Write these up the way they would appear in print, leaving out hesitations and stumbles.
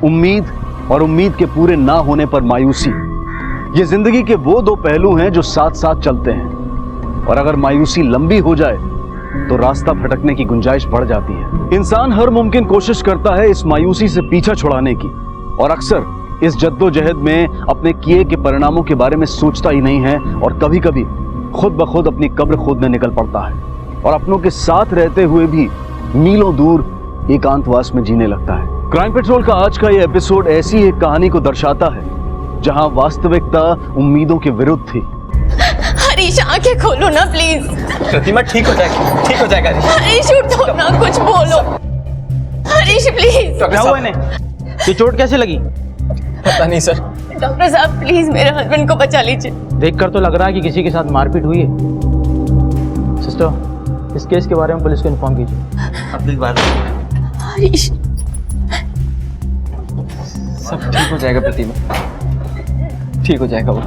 उम्मीद और उम्मीद के पूरे ना होने पर मायूसी, ये जिंदगी के वो दो पहलू हैं जो साथ साथ चलते हैं। और अगर मायूसी लंबी हो जाए तो रास्ता भटकने की गुंजाइश बढ़ जाती है। इंसान हर मुमकिन कोशिश करता है इस मायूसी से पीछा छुड़ाने की, और अक्सर इस जद्दोजहद में अपने किए के परिणामों के बारे में सोचता ही नहीं है, और कभी कभी खुद ब खुद अपनी कब्र खोदने निकल पड़ता है और अपनों के साथ रहते हुए भी मीलों दूर एकांतवास में जीने लगता है। क्राइम पेट्रोल का आज का यह एपिसोड ऐसी एक कहानी को दर्शाता है जहां वास्तविकता उम्मीदों के विरुद्ध थी। हरीश, आंखें खोलो ना प्लीज। प्रतिमा ठीक हो जाएगा, ठीक हो जाएगा। हरीश उठो ना, कुछ बोलो। हरीश प्लीज। क्या हुआ इन्हें? ये चोट कैसे लगी? पता नहीं सर। डॉक्टर साहब प्लीज मेरे हस्बैंड को बचा लीजिए। देखकर तो लग रहा है कि किसी के साथ मारपीट हुई है। सिस्टर, इस केस के बारे में पुलिस को इन्फॉर्म कीजिए। अगली बार हरीश सब ठीक हो जाएगा प्रतिमा, ठीक हो जाएगा वो।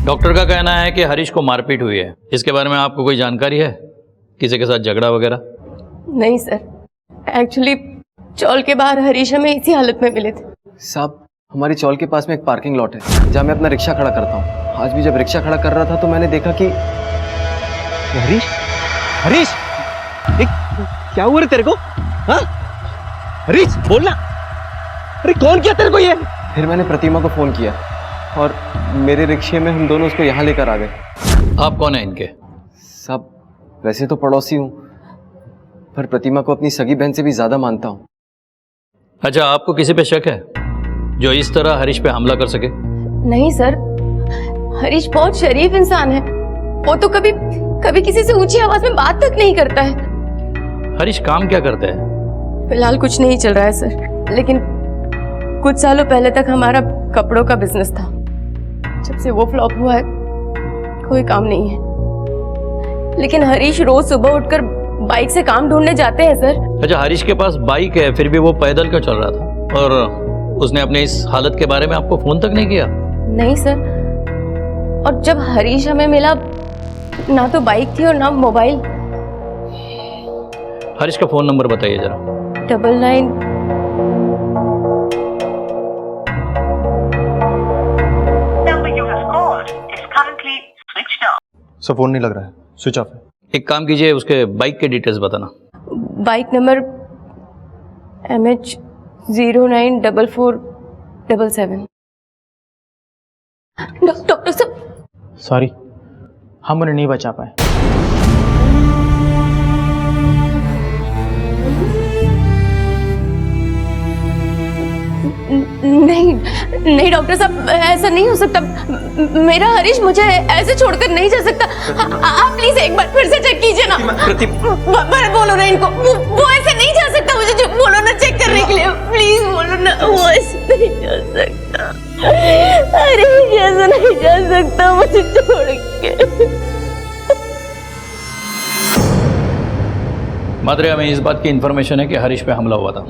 डॉक्टर का कहना है कि हरीश को मारपीट हुई है। इसके बारे में आपको कोई जानकारी है? किसी के साथ झगड़ा वगैरह? नहीं सर, एक्चुअली चौल के बाहर हरीश हमें इसी हालत में मिले थे। साहब, हमारी चौल के पास में एक पार्किंग लॉट है जहाँ मैं अपना रिक्शा खड़ा करता हूँ। आज भी जब रिक्शा खड़ा कर रहा था तो मैंने देखा कि हरीश, हरीश, क्या हुआ रे तेरे को? हाँ? हरीश बोलना। अरे कौन किया तेरे को ये? फिर मैंने प्रतिमा को फोन किया और मेरे रिक्शे में हम दोनों उसको यहाँ लेकर आ गए। आप कौन है इनके? साहब, वैसे तो पड़ोसी हूँ, पर प्रतिमा को अपनी सगी बहन से भी ज्यादा मानता हूँ। अच्छा, आपको किसी पे शक है जो इस तरह हरीश पे हमला कर सके? नहीं सर, हरीश बहुत शरीफ इंसान है। वो तो कभी कभी किसी से ऊंची आवाज में बात तक नहीं करता है। हरीश काम क्या करते हैं? फिलहाल कुछ नहीं चल रहा है सर, लेकिन कुछ सालों पहले तक हमारा कपड़ों का बिजनेस था। जब से वो फ्लॉप हुआ है कोई काम नहीं है। लेकिन हरीश रोज सुबह उठकर बाइक से काम ढूंढने जाते हैं सर। अच्छा, हरीश के पास बाइक है, फिर भी वो पैदल क्यों चल रहा था? और उसने अपने इस हालत के बारे में आपको फोन तक नहीं किया? नहीं सर, और जब हरीश हमें मिला ना तो बाइक थी और ना मोबाइल। हरीश का फोन नंबर बताइए जरा। 99 सर फोन नहीं लग रहा है, स्विच ऑफ है। एक काम कीजिए, उसके बाइक के डिटेल्स बताना। Bike number MH094477। डॉक्टर साहब सॉरी, हम उन्हें नहीं बचा पाए। नहीं डॉक्टर साहब, ऐसा नहीं हो सकता। मेरा हरीश मुझे ऐसे छोड़कर नहीं जा सकता। आप प्लीज एक बार फिर से चेक कीजिए ना। बोलो ना इनको, वो ऐसे नहीं जा सकता। मुझे जो बोलो ना चेक करने के लिए, प्लीज बोलो ना। वो ऐसे नहीं जा सकता, हरीश ऐसे नहीं जा सकता मुझे छोड़ के। मात्रे, हमें इस बात की इंफॉर्मेशन है कि हरीश पे हमला हुआ था।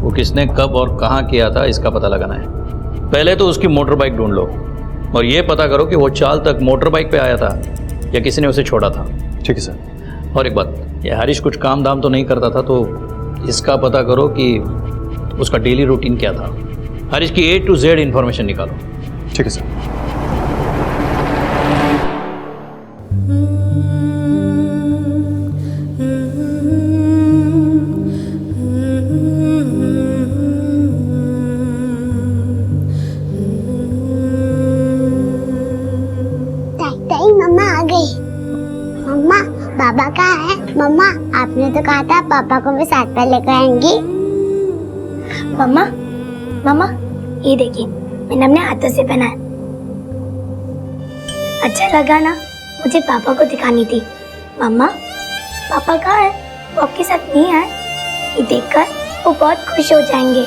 वो किसने, कब और कहाँ किया था, इसका पता लगाना है। पहले तो उसकी मोटर बाइक ढूंढ लो और ये पता करो कि वो चाल तक मोटर बाइक पे आया था या किसी ने उसे छोड़ा था। ठीक है सर। और एक बात, ये हरीश कुछ काम धाम तो नहीं करता था, तो इसका पता करो कि उसका डेली रूटीन क्या था। हरीश की A to Z इंफॉर्मेशन निकालो। ठीक है सर। मम्मा आ गई। मम्मा, बाबा कहाँ है? मम्मा, आपने तो कहा था पापा को भी साथ में लेकर आएंगी। मम्मा, मम्मा, ये देखिए, मैंने अपने हाथों से पहना है। अच्छा लगा ना? मुझे पापा को दिखानी थी। मम्मा, पापा कहाँ है? वो आपके साथ नहीं आए? ये देखकर वो बहुत खुश हो जाएंगे।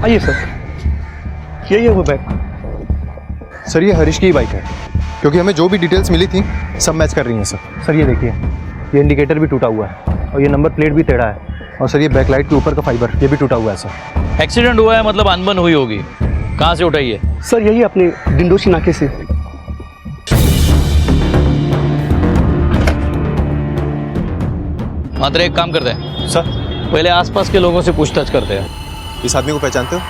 आइए सर, यही है वो बैग। सर ये हरीश की ही बाइक है, क्योंकि हमें जो भी डिटेल्स मिली थी सब मैच कर रही हैं सर। सर ये देखिए, ये इंडिकेटर भी टूटा हुआ है और ये नंबर प्लेट भी टेढ़ा है, और सर ये बैकलाइट के ऊपर का फाइबर ये भी टूटा हुआ है सर। एक्सीडेंट हुआ है मतलब अनबन हुई होगी। कहाँ से उठाई है? सर यही अपने डिंडोशी नाके से। मात्र एक काम करते हैं, सर पहले आसपास के लोगों से पूछताछ करते हैं। इस आदमी को पहचानते हो?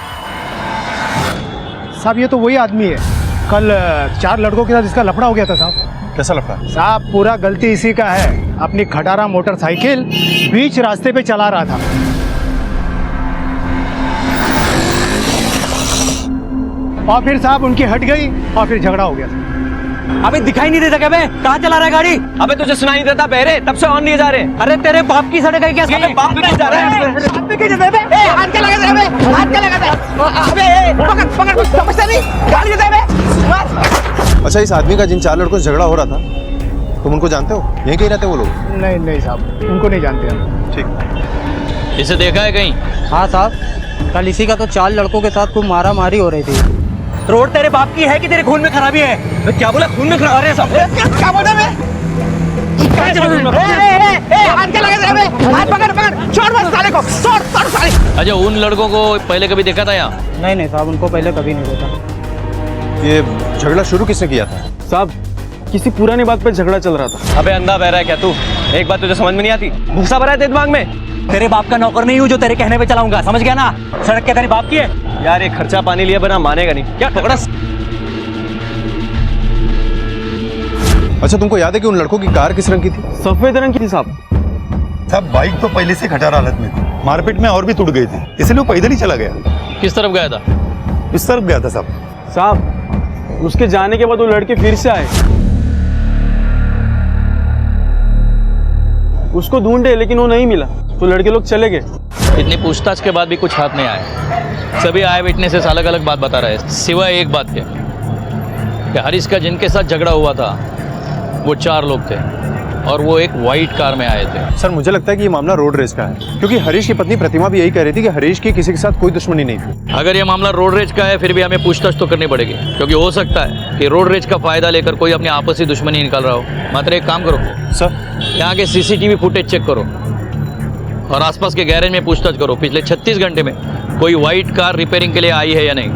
साहब ये तो वही आदमी है, कल 4 लड़कों के साथ इसका लफड़ा हो गया था साहब। कैसा लफड़ा? साहब पूरा गलती इसी का है, अपनी खटारा मोटरसाइकिल बीच रास्ते पे चला रहा था और फिर साहब उनकी हट गई और फिर झगड़ा हो गया। अबे दिखाई नहीं देता क्या बे? कहाँ चला रहा है गाड़ी? अबे तुझे सुनाई नहीं देता बहरे? तब से ऑन नहीं जा रहे। अरे तेरे बाप की सड़क है क्या? बाप नहीं जा रहा है। हाथ पे कैसे दे बे? हाथ क्या लगा दे बे? हाथ क्या लगा दे? अबे पकड़ पकड़ समझता नहीं? गाड़ी दे बे। अच्छा, इस आदमी का जिन 4 लड़कों से झगड़ा हो रहा था, तुम उनको जानते हो? यहीं कहीं रहते वो लोग? नहीं नहीं साहब, उनको नहीं जानते हम। ठीक। इसे देखा है कहीं? हाँ साहब, कल इसी का तो 4 लड़कों के साथ खूब मारा मारी हो रही थी। रोड तेरे बाप की है कि तेरे खून में खराबी है? मैं क्या बोला? खून में खराबी है सब। क्या बोला मैं? हाथ क्या लगा दे बे? हाथ पकड़ पकड़, छोड़ बस साले को, छोड़ छोड़ साले। अच्छा, उन लड़कों को पहले कभी देखा था यहाँ? नहीं नहीं साहब, उनको पहले कभी नहीं देखा। ये झगड़ा शुरू किसने किया था? साहब किसी पुरानी बात पे झगड़ा चल रहा था। अबे अंधा बह रहा है क्या तू? एक बात तुझे समझ में नहीं आती? भूसा भरा है तेरे दिमाग में? तेरे बाप का नौकर नहीं हूँ जो तेरे कहने पे चलाऊंगा, समझ गया ना? सड़क क्या तेरे बाप की है? यार ये खर्चा पानी लिया बिना मानेगा नहीं क्या? पकड़ा। अच्छा, तुमको याद है कि उन लड़कों की कार किस रंग की थी? सफेद रंग की थी साहब। साहब बाइक तो पहले से खटारा हालत में थी, मारपीट में और भी टूट गई थी, इसलिए वो पैदल ही चला गया। किस तरफ गया था? इस तरफ गया था साहब। साहब उसके जाने के बाद वो लड़के फिर से आए, उसको ढूंढे लेकिन वो नहीं मिला, तो लड़के लोग चले गए। इतनी पूछताछ के बाद भी कुछ हाथ नहीं आया। सभी आए विटनेसेस अलग अलग बात बता रहे हैं, सिवाय एक बात के कि हरीश का जिनके साथ झगड़ा हुआ था वो 4 लोग थे और वो एक वाइट कार में आए थे। सर मुझे लगता है कि ये मामला रोड रेज का है, क्योंकि हरीश की पत्नी प्रतिमा भी यही कह रही थी कि हरीश की किसी के साथ कोई दुश्मनी नहीं थी। अगर ये मामला रोड रेज का है फिर भी हमें पूछताछ तो करनी पड़ेगी, क्योंकि हो सकता है कि रोड रेज का फायदा लेकर कोई अपनी आपसी दुश्मनी निकाल रहा हो। मात्र एक काम करो सर, यहाँ के सीसीटीवी फुटेज चेक करो और आसपास के गैरेज में पूछताछ करो पिछले 36 घंटे में कोई वाइट कार रिपेयरिंग के लिए आई है या नहीं।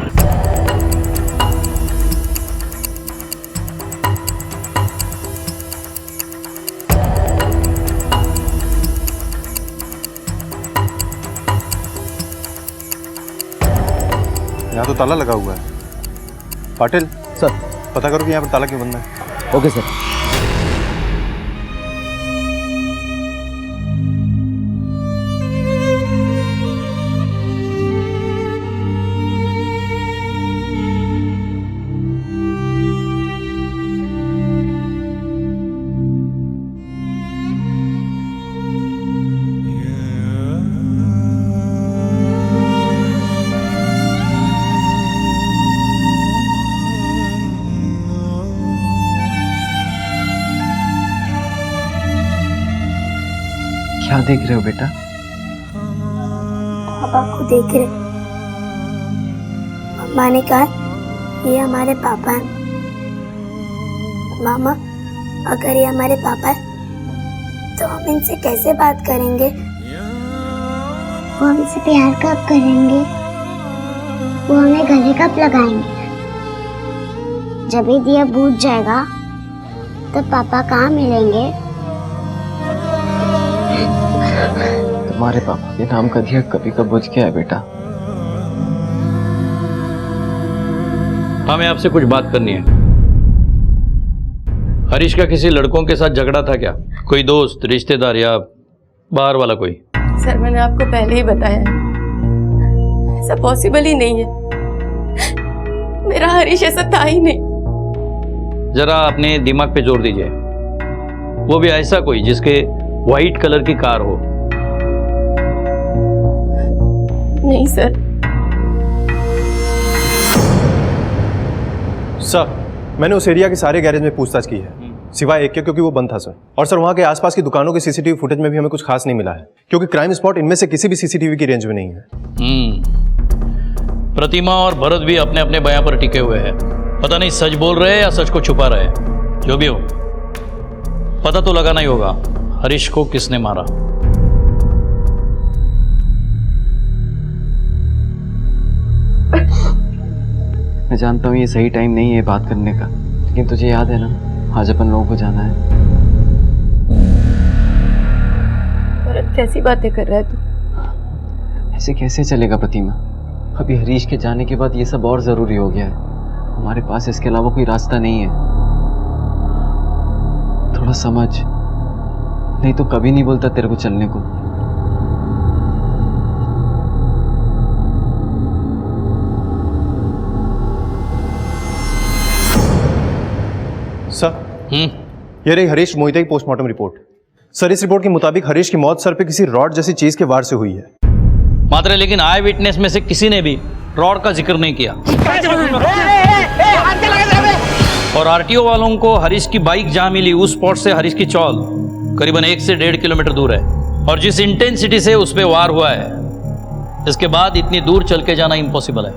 यहाँ तो ताला लगा हुआ है। पाटिल सर। पता करो कि यहाँ पर ताला क्यों बंद है। Okay sir. क्या देख रहे हो बेटा? पापा को देख रहे। मम्मा ने कहा ये हमारे पापा हैं। मामा, अगर ये हमारे पापा हैं तो हम इनसे कैसे बात करेंगे? वो हमसे प्यार कब करेंगे? वो हमें गले कब लगाएंगे? जब ये दिया बुझ जाएगा तो पापा कहाँ मिलेंगे? तुम्हारे पापा के नाम का दिया कभी कब बुझ गया है बेटा। हमें आपसे कुछ बात करनी है। हरीश का किसी लड़कों के साथ झगड़ा था क्या? कोई दोस्त, रिश्तेदार या बाहर वाला कोई? सर मैंने आपको पहले ही बताया है, ऐसा पॉसिबल ही नहीं है। मेरा हरीश ऐसा था ही नहीं। जरा अपने दिमाग पे जोर दीजिए, वो भी ऐसा कोई जिसके व्हाइट कलर की कार हो। नहीं सर। सर मैंने उस एरिया के सारे गैरेज में पूछताछ की है, सिवाय एक के, क्योंकि वो बंद था सर। और सर वहाँ के आसपास की दुकानों के सीसीटीवी फुटेज में भी हमें कुछ खास नहीं मिला है, क्योंकि क्राइम स्पॉट इनमें से किसी भी सीसीटीवी की रेंज में नहीं है। प्रतिमा और भरत भी अपने अपने बयां पर टिके हुए हैं। पता नहीं सच बोल रहे हैं या सच को छुपा रहे हैं। जो भी हो, पता तो लगाना ही होगा हरीश को किसने मारा। मैं जानता हूँ ये सही टाइम नहीं है बात करने का, लेकिन तुझे याद है ना आज अपन लोगों को जाना है। भरत कैसी बातें कर रहा है तू? ऐसे कैसे चलेगा प्रतिमा? अभी हरीश के जाने के बाद ये सब और जरूरी हो गया है। हमारे पास इसके अलावा कोई रास्ता नहीं है। थोड़ा समझ, नहीं तो कभी नहीं बोलता तेरे को चलने को। सर ये रही हरीश मोहिते की पोस्टमार्टम रिपोर्ट। सर इस रिपोर्ट के मुताबिक हरीश की मौत सर पे किसी रॉड जैसी चीज के वार से हुई है। मात्र लेकिन आई विटनेस में से किसी ने भी रॉड का जिक्र नहीं किया। और आरटीओ वालों को हरीश की बाइक जहां मिली उस स्पॉट से हरीश की चौल करीबन 1 से 1.5 किलोमीटर दूर है। और जिस इंटेंसिटी से उस पर वार हुआ है, इसके बाद इतनी दूर चल के जाना इम्पॉसिबल है।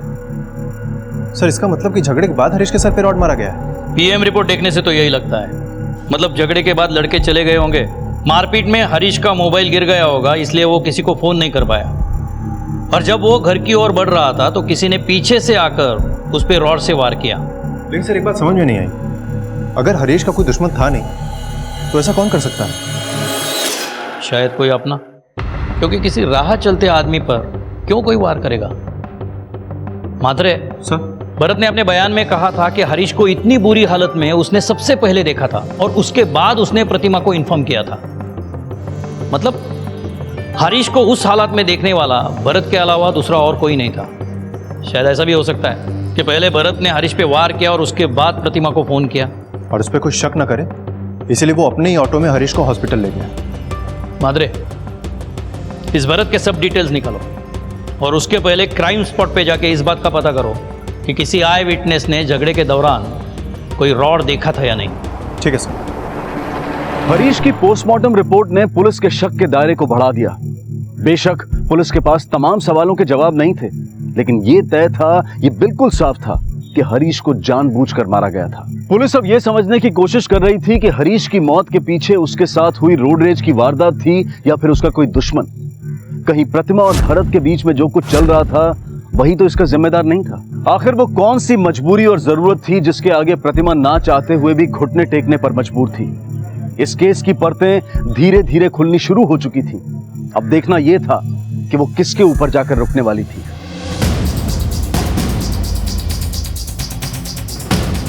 सर इसका मतलब कि झगड़े के बाद हरीश के सर पे रॉड मारा गया है। पीएम रिपोर्ट देखने से तो यही लगता है। मतलब झगड़े के बाद लड़के चले गए होंगे, मारपीट में हरीश का मोबाइल गिर गया होगा, इसलिए वो किसी को फोन नहीं कर पाया। और जब वो घर की ओर बढ़ रहा था तो किसी ने पीछे से आकर उस पर रॉड से वार किया। लेकिन सर एक बात समझ में नहीं आई, अगर हरीश का कोई दुश्मन था नहीं तो ऐसा कौन कर सकता है? शायद कोई अपना, क्योंकि किसी राह चलते आदमी पर क्यों कोई वार करेगा? मात्रे सर भरत ने अपने बयान में कहा था कि हरीश को इतनी बुरी हालत में उसने सबसे पहले देखा था और उसके बाद उसने प्रतिमा को इन्फॉर्म किया था। मतलब हरीश को उस हालत में देखने वाला भरत के अलावा दूसरा और कोई नहीं था। शायद ऐसा भी हो सकता है कि पहले भरत ने हरीश पे वार किया और उसके बाद प्रतिमा को फोन किया और उस पर कोई शक न करे, इसीलिए वो अपने ही ऑटो में हरीश को हॉस्पिटल ले गया। मादरे, इस भरत के सब डिटेल्स निकालो और उसके पहले क्राइम स्पॉट पे जाके इस बात का पता करो कि किसी आई विटनेस ने झगड़े के दौरान कोई रॉड देखा था या नहीं। ठीक है सर। हरीश की पोस्टमार्टम रिपोर्ट ने पुलिस के शक के दायरे को बढ़ा दिया। बेशक पुलिस के पास तमाम सवालों के जवाब नहीं थे, लेकिन यह तय था, यह बिल्कुल साफ था कि हरीश को जानबूझकर मारा गया था। पुलिस अब यह समझने की कोशिश कर रही थी कि हरीश की मौत के पीछे उसके साथ हुई रोड रेज की वारदात थी या फिर उसका कोई दुश्मन। कहीं प्रतिमा और भरत के बीच में जो कुछ चल रहा था वही तो इसका जिम्मेदार नहीं था। आखिर वो कौन सी मजबूरी और जरूरत थी जिसके आगे प्रतिमा ना चाहते हुए भी घुटने टेकने पर मजबूर थी। इस केस की परतें धीरे धीरे खुलनी शुरू हो चुकी थी। अब देखना यह था कि वो किसके ऊपर जाकर रुकने वाली थी।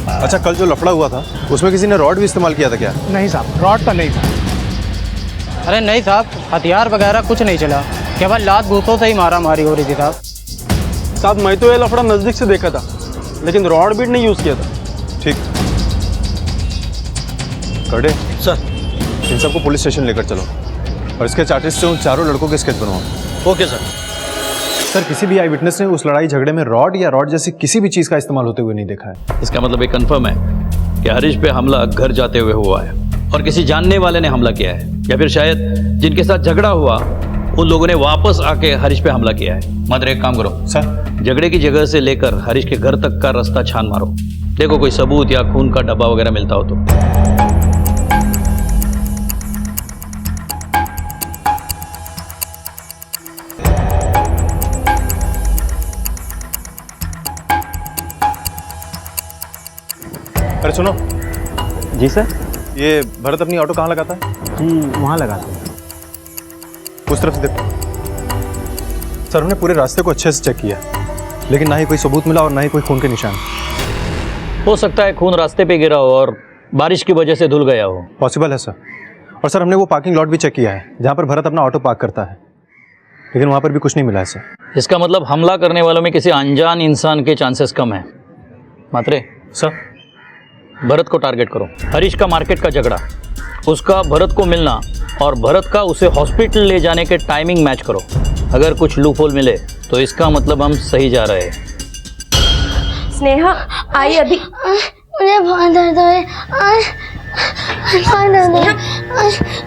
अच्छा, कल जो लफड़ा हुआ था उसमें किसी ने रॉड भी इस्तेमाल किया था क्या? नहीं साहब, रॉड तो नहीं था। अरे नहीं साहब, हथियार वगैरह कुछ नहीं चला, केवल लात घूसों से ही मारा मारी हो रही थी साहब। साहब मैं तो ये लफड़ा नजदीक से देखा था, लेकिन रॉड बीट नहीं यूज किया था। ठीक करडे सर, इन सबको पुलिस स्टेशन लेकर चलो और इसके चार्जेस से उन चारों लड़कों के स्केच बनवाओ। Okay sir. सर किसी भी आई विटनेस ने उस लड़ाई झगड़े में रॉड या रॉड जैसी किसी भी चीज का इस्तेमाल होते हुए नहीं देखा है। इसका मतलब ये कंफर्म है कि हरीश पे हमला घर जाते हुए हुआ है और किसी जानने वाले ने हमला किया है, या फिर शायद जिनके साथ झगड़ा हुआ उन लोगों ने वापस आके हरीश पे हमला किया है। मगर एक काम करो सर, झगड़े की जगह से लेकर हरीश के घर तक का रास्ता छान मारो। देखो कोई सबूत या खून का डब्बा वगैरह मिलता हो तो। अरे सुनो जी सर। ये भरत अपनी ऑटो कहाँ लगाता है? वहाँ लगाते हैं। उस तरफ से देखो। सर हमने पूरे रास्ते को अच्छे से चेक किया, लेकिन ना ही कोई सबूत मिला और ना ही कोई खून के निशान। हो सकता है खून रास्ते पे गिरा हो और बारिश की वजह से धुल गया हो। पॉसिबल है सर। और सर हमने वो पार्किंग लॉट भी चेक किया है जहाँ पर भरत अपना ऑटो पार्क करता है, लेकिन वहाँ पर भी कुछ नहीं मिला है सर। इसका मतलब हमला करने वालों में किसी अनजान इंसान के चांसेस कम है। मात्रे सर, भरत को टारगेट करो। हरीश का मार्केट का झगड़ा, उसका भरत को मिलना और भरत का उसे हॉस्पिटल ले जाने के टाइमिंग मैच करो। अगर कुछ लूपहोल मिले तो इसका मतलब हम सही जा रहे हैं। स्नेहा आई अभी। मुझे बहुत दर्द हो रहा है।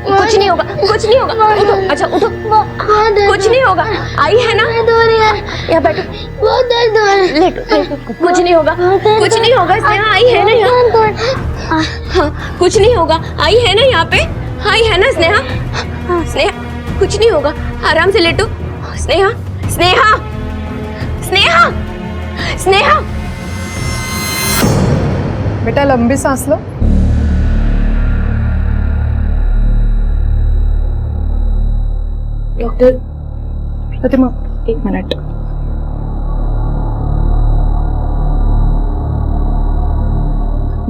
कुछ नहीं होगा, कुछ नहीं होगा। उठो, अच्छा उठो, कुछ नहीं होगा। आई है ना, यहाँ बैठो, बहुत दर्द हो रहा है। लेटो, कुछ नहीं होगा, कुछ नहीं होगा। स्नेहा आई है ना यहाँ? हाँ, कुछ नहीं होगा। आई है ना यहाँ पे? आई है ना स्नेहा? स्नेहा, कुछ नहीं होगा, आराम से लेटो। स्नेहा, स्नेहा, स्नेहा, स्नेहा। बेटा लंबी सांस लो। डॉक्टर प्रतिमा, 1 मिनट।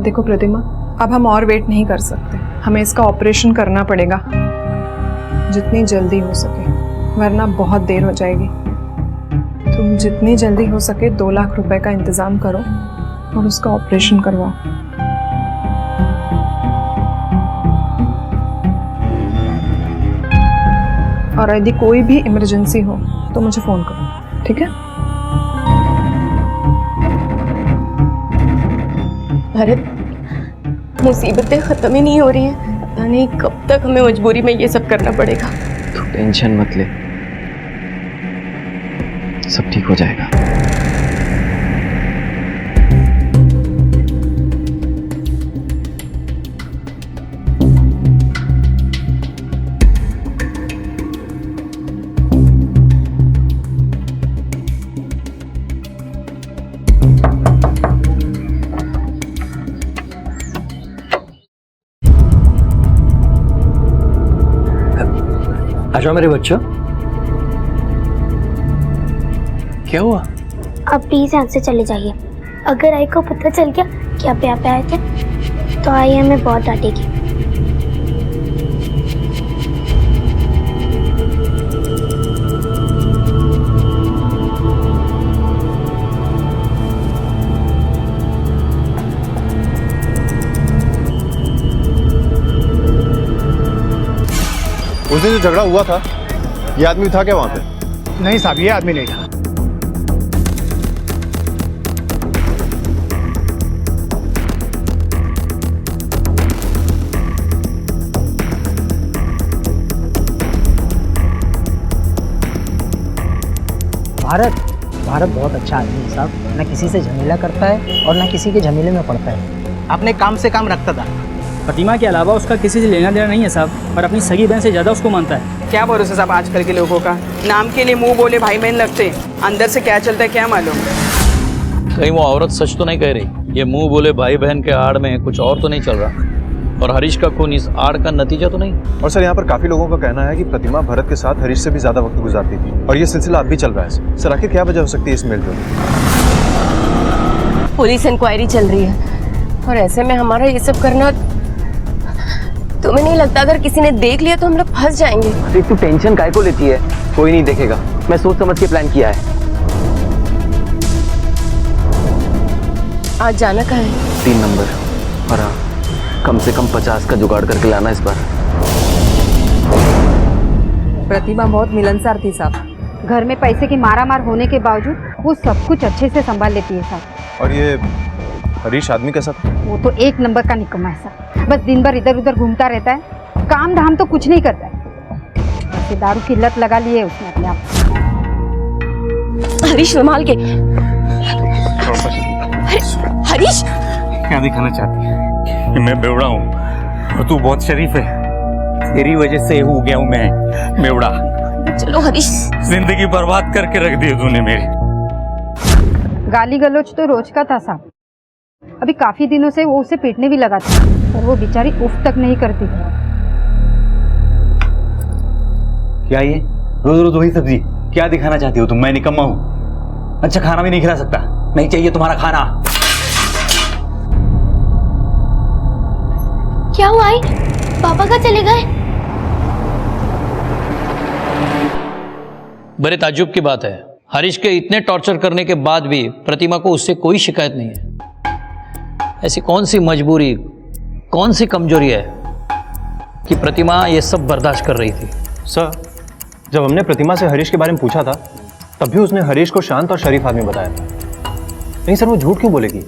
देखो प्रतिमा, अब हम और वेट नहीं कर सकते, हमें इसका ऑपरेशन करना पड़ेगा जितनी जल्दी हो सके, वरना बहुत देर हो जाएगी। तुम जितनी जल्दी हो सके 2 लाख रुपए का इंतजाम करो और उसका ऑपरेशन करवाओ। और यदि कोई भी इमरजेंसी हो तो मुझे फोन करो, ठीक है? भरत, मुसीबतें खत्म ही नहीं हो रही हैं। पता नहीं कब तक हमें मजबूरी में ये सब करना पड़ेगा। तू टेंशन मत ले, सब ठीक हो जाएगा। आ जाओ मेरे बच्चों। क्या हुआ? आप प्लीज यहाँ से चले जाइए। अगर आई को पता चल गया कि आप यहाँ पे आए थे तो आई हमें बहुत डांटेगी। उस दिन जो झगड़ा हुआ था, ये आदमी था क्या वहां पे? नहीं साहब, ये आदमी नहीं था। भारत बहुत अच्छा आदमी है साहब, ना किसी से झमेला करता है और ना किसी के झमेले में पड़ता है। अपने काम से काम रखता था। प्रतिमा के अलावा उसका किसी से लेना देना नहीं है साहब, और अपनी सगी बहन से ज़्यादा उसको मानता है। क्या भरोसा साहब आजकल के लोगों का, नाम के लिए मुंह बोले भाई बहन लगते, अंदर से क्या चलता है क्या मालूम। कहीं वो औरत सच तो नहीं कह रही? ये मुंह बोले भाई बहन के आड़ में कुछ और तो नहीं चल रहा? और हरीश का खून इस आड़ का नतीजा तो नहीं? और सर, यहाँ पर काफी लोगों का कहना है कि प्रतिमा भरत के साथ हरीश से भी ज्यादा वक्त गुजारती थी, और ये सिलसिला अब भी चल रहा है। सर आखिर क्या वजह हो सकती है इस मेलजोल? पुलिस इंक्वायरी चल रही है, और ऐसे में हमारा ये सब करना, तुम्हें नहीं लगता अगर किसी ने देख लिया तो हम लोग फंस जाएंगे? अरे तू टेंशन काहे को लेती है? कोई नहीं देखेगा, मैं सोच समझ के प्लान किया है। आज जाना कहाँ है? 3 नंबर। और हाँ, कम से कम 50 का जुगाड़ करके लाना इस बार। प्रतिमा बहुत मिलनसार थी साहब। घर में पैसे की मारामार होने के बावजूद वो सब कुछ अच्छे से संभाल लेती है साहब। और ये हरीश आदमी कैसा था? वो तो 1 नंबर का निकम्मा है साहब, बस दिन भर इधर उधर घूमता रहता है, काम धाम तो कुछ नहीं करता है। बस ये दारू की लत लगा ली है उसने अपने आप। हरीश संभाल के। हरीश, क्या दिखाना चाहती है? मैं बेवड़ा हूँ और तू बहुत शरीफ है। तेरी वजह से हो गया हूँ मैं बेवड़ा। चलो हरीश। जिंदगी बर्बाद करके रख दी तूने मेरी। गाली गलौज तो रोज का था साहब। अभी काफी दिनों से वो उसे पीटने भी लगा था, और वो बेचारी उफ तक नहीं करती थी। क्या ये रोज रोज वही सब्जी? क्या दिखाना चाहती हो तुम? मैं निकम्मा हूँ? अच्छा खाना भी नहीं खिला सकता? नहीं चाहिए तुम्हारा खाना। क्या हुआ आई? पापा कहाँ चले गए? बड़े ताज्जुब की बात है, हरीश के इतने टॉर्चर करने के बाद भी प्रतिमा को उससे कोई शिकायत नहीं है। ऐसी कौन सी मजबूरी, कौन सी कमजोरी है कि प्रतिमा ये सब बर्दाश्त कर रही थी? सर, जब हमने प्रतिमा से हरीश के बारे में पूछा था, तब भी उसने हरीश को शांत और शरीफ आदमी बताया था। नहीं सर, वो झूठ क्यों बोलेगी?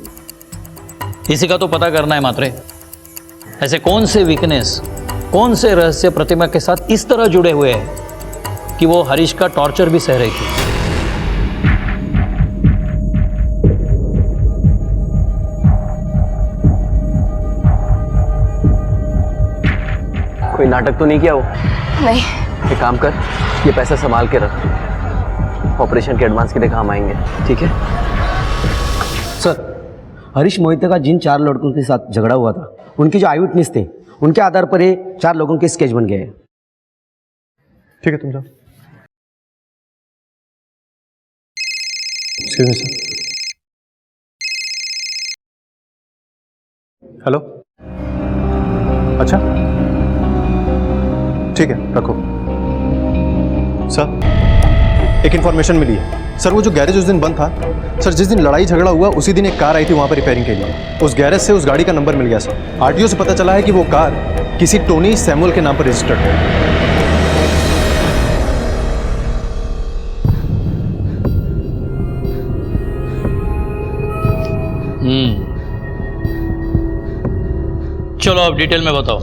इसी का तो पता करना है मात्रे। ऐसे कौन से वीकनेस, कौन से रहस्य प्रतिमा के साथ इस तरह जुड़े हुए हैं कि वो हरीश का टॉर्चर भी सह रही थी? कोई नाटक तो नहीं किया वो? नहीं। एक काम कर, ये पैसा संभाल के रख, ऑपरेशन के एडवांस के लिए काम आएंगे, ठीक है? सर, हरीश मोहिते का जिन 4 लड़कों के साथ झगड़ा हुआ था, उनके जो आई विटनेस थे, उनके आधार पर ये 4 लोगों के स्केच बन गए हैं। ठीक है, तुम जाओ। Excuse me sir. हेलो। अच्छा, ठीक है, रखो। सर, एक इंफॉर्मेशन मिली है। सर, वो जो गैरेज उस दिन बंद था, सर जिस दिन लड़ाई झगड़ा हुआ उसी दिन एक कार आई थी वहाँ पर रिपेयरिंग के लिए। उस गैरेज से उस गाड़ी का नंबर मिल गया सर। आरटीओ से पता चला है कि वो कार किसी टोनी सैमुअल के नाम पर रजिस्टर्ड है। चलो अब डिटेल में बताओ,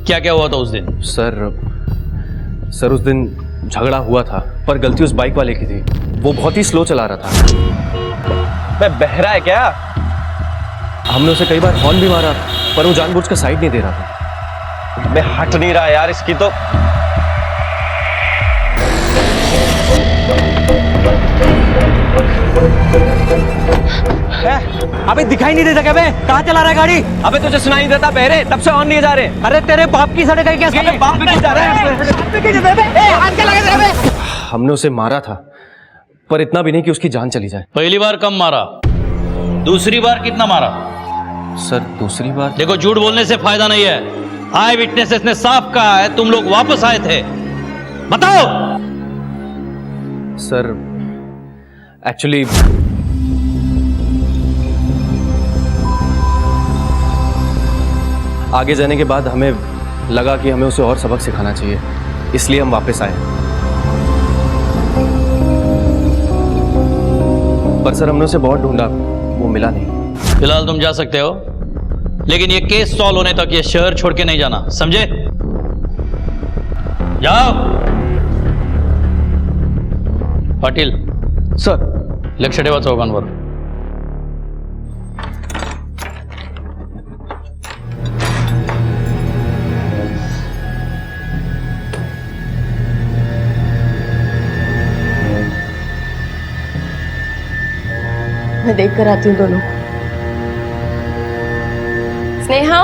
क्या क्या हुआ था उस दिन? सर उस दिन झगड़ा हुआ था, पर गलती उस बाइक वाले की थी। वो बहुत ही स्लो चला रहा था। मैं बहरा है क्या? हमने उसे कई बार हॉर्न भी मारा, पर वो जानबूझकर साइड नहीं दे रहा था। मैं हट नहीं रहा यार इसकी तो। अबे दिखाई नहीं देता क्या बे? कहाँ चला रहा है गाड़ी? अबे तुझे सुनाई नहीं देता बहरे? तब से ऑन लिए जा रहे। अरे तेरे बाप की सड़क है क्या? अबे बाप पे क्यों जा रहा है? हाथ क्या लगा तेरे बे? हमने उसे मारा था, पर इतना भी नहीं कि उसकी जान चली जाए। पहली बार कम मारा, दूसरी बार कितना मारा? सर दूसरी बार, देखो झूठ बोलने से फायदा नहीं है। आई विटनेसेस ने साफ कहा है तुम लोग वापस आए थे, बताओ। सर एक्चुअली आगे जाने के बाद हमें लगा कि हमें उसे और सबक सिखाना चाहिए, इसलिए हम वापस आए। पर सर हमने उसे बहुत ढूंढा, वो मिला नहीं। फिलहाल तुम जा सकते हो, लेकिन ये केस सॉल्व होने तक ये शहर छोड़ के नहीं जाना, समझे? जाओ। पाटिल सर, लक्ष ठेवा चौकांवर. मैं देख कर आती हूँ दोनों। स्नेहा,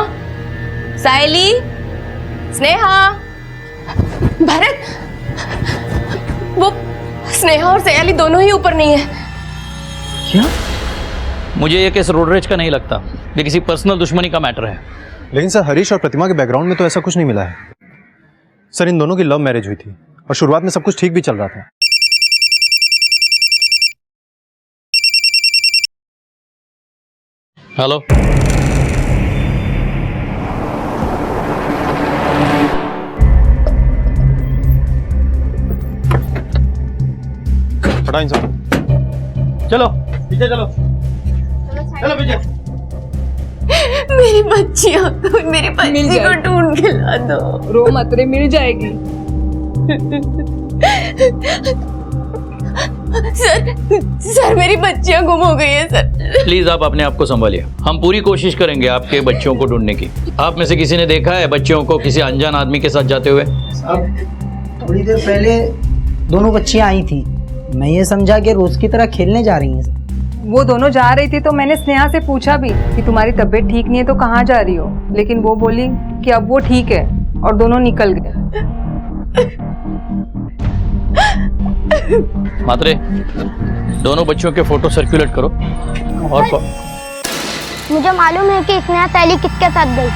सायली, स्नेहा, भरत, वो स्नेहा और सयाली दोनों ही ऊपर नहीं है। क्या? मुझे ये केस रोड रेज का नहीं लगता, ये किसी पर्सनल दुश्मनी का मैटर है। लेकिन सर हरीश और प्रतिमा के बैकग्राउंड में तो ऐसा कुछ नहीं मिला है। सर इन दोनों की लव मैरिज हुई थी और शुरुआत में सब कुछ ठीक भी चल रहा था। हेलो, पढ़ा इन सब। चलो पीछे चलो, चलो पीछे। मेरी बच्चियां, मेरी बच्ची को ढूंढ के ला दो। रो मत रे, मिल जाएगी। सर मेरी बच्चियां गुम हो गई है सर। प्लीज आप अपने आप को संभालिए, हम पूरी कोशिश करेंगे आपके बच्चों को ढूंढने की। आप में से किसी ने देखा है बच्चों को किसी अनजान आदमी के साथ जाते हुए? अब थोड़ी देर पहले दोनों बच्चियां आई थी, मैं ये समझा कि रोज की तरह खेलने जा रही हैं। वो दोनों जा रही थी तो मैंने स्नेहा से पूछा भी कि तुम्हारी तबीयत ठीक नहीं है तो कहाँ जा रही हो, लेकिन वो बोली कि अब वो ठीक है और दोनों निकल गए। मात्रे, दोनों बच्चों के फोटो सर्कुलेट करो। और मुझे मालूम है कि स्नेहा सैली किसके साथ गई।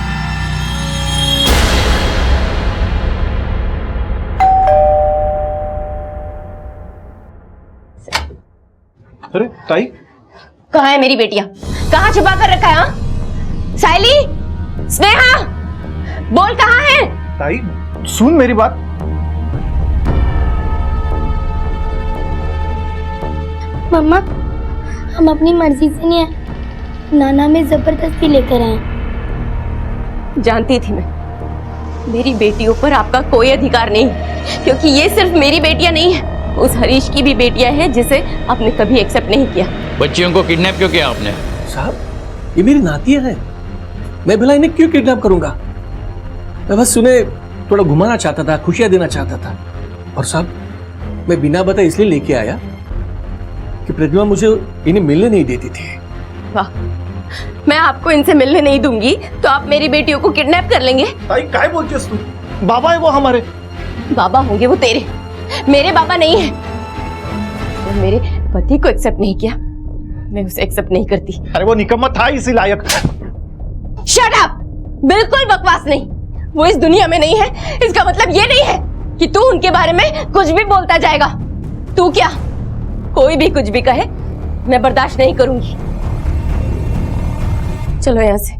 अरे ताई, कहाँ है मेरी बेटियां? कहाँ छुपा कर रखा है? हाँ? सायली, स्नेहा, बोल कहाँ है? ताई सुन मेरी बात। मम्मा, हम अपनी मर्जी से नहीं आए, नाना में जबरदस्ती लेकर आए। जानती थी मैं, मेरी बेटियों पर आपका कोई अधिकार नहीं, क्योंकि ये सिर्फ मेरी बेटियां नहीं है, उस हरीश की भी बेटियां हैं जिसे आपने कभी एक्सेप्ट नहीं किया। बच्चियों को किडनैप क्यों किया आपने? साहब ये मेरी नातियां हैं, मैं भला इन्हें क्यों किडनैप करूंगा? मैं बस उन्हें थोड़ा घुमाना चाहता था, खुशियां देना चाहता था। और साहब मैं बिना बताए इसलिए लेके आया कि प्रतिमा मुझे इन्हें मिलने नहीं देती थी। वाह, मैं आपको इनसे मिलने नहीं दूंगी तो आप मेरी बेटियों को किडनैप कर लेंगे? ताई काय बोलती है तू? बाबा है वो हमारे। बाबा होंगे वो तेरे, मेरे बाबा नहीं है। तो मेरे पति को एक्सेप्ट नहीं किया, मैं उसे एक्सेप्ट नहीं करती। अरे वो निकम्मा था इसी लायक। Shut up! बिल्कुल बकवास नहीं। वो इस दुनिया में नहीं है, इसका मतलब ये नहीं है कि तू उनके बारे में कुछ भी बोलता जाएगा। तू क्या, कोई भी कुछ भी कहे, मैं बर्दाश्त नहीं करूंगी। चलो यहां से।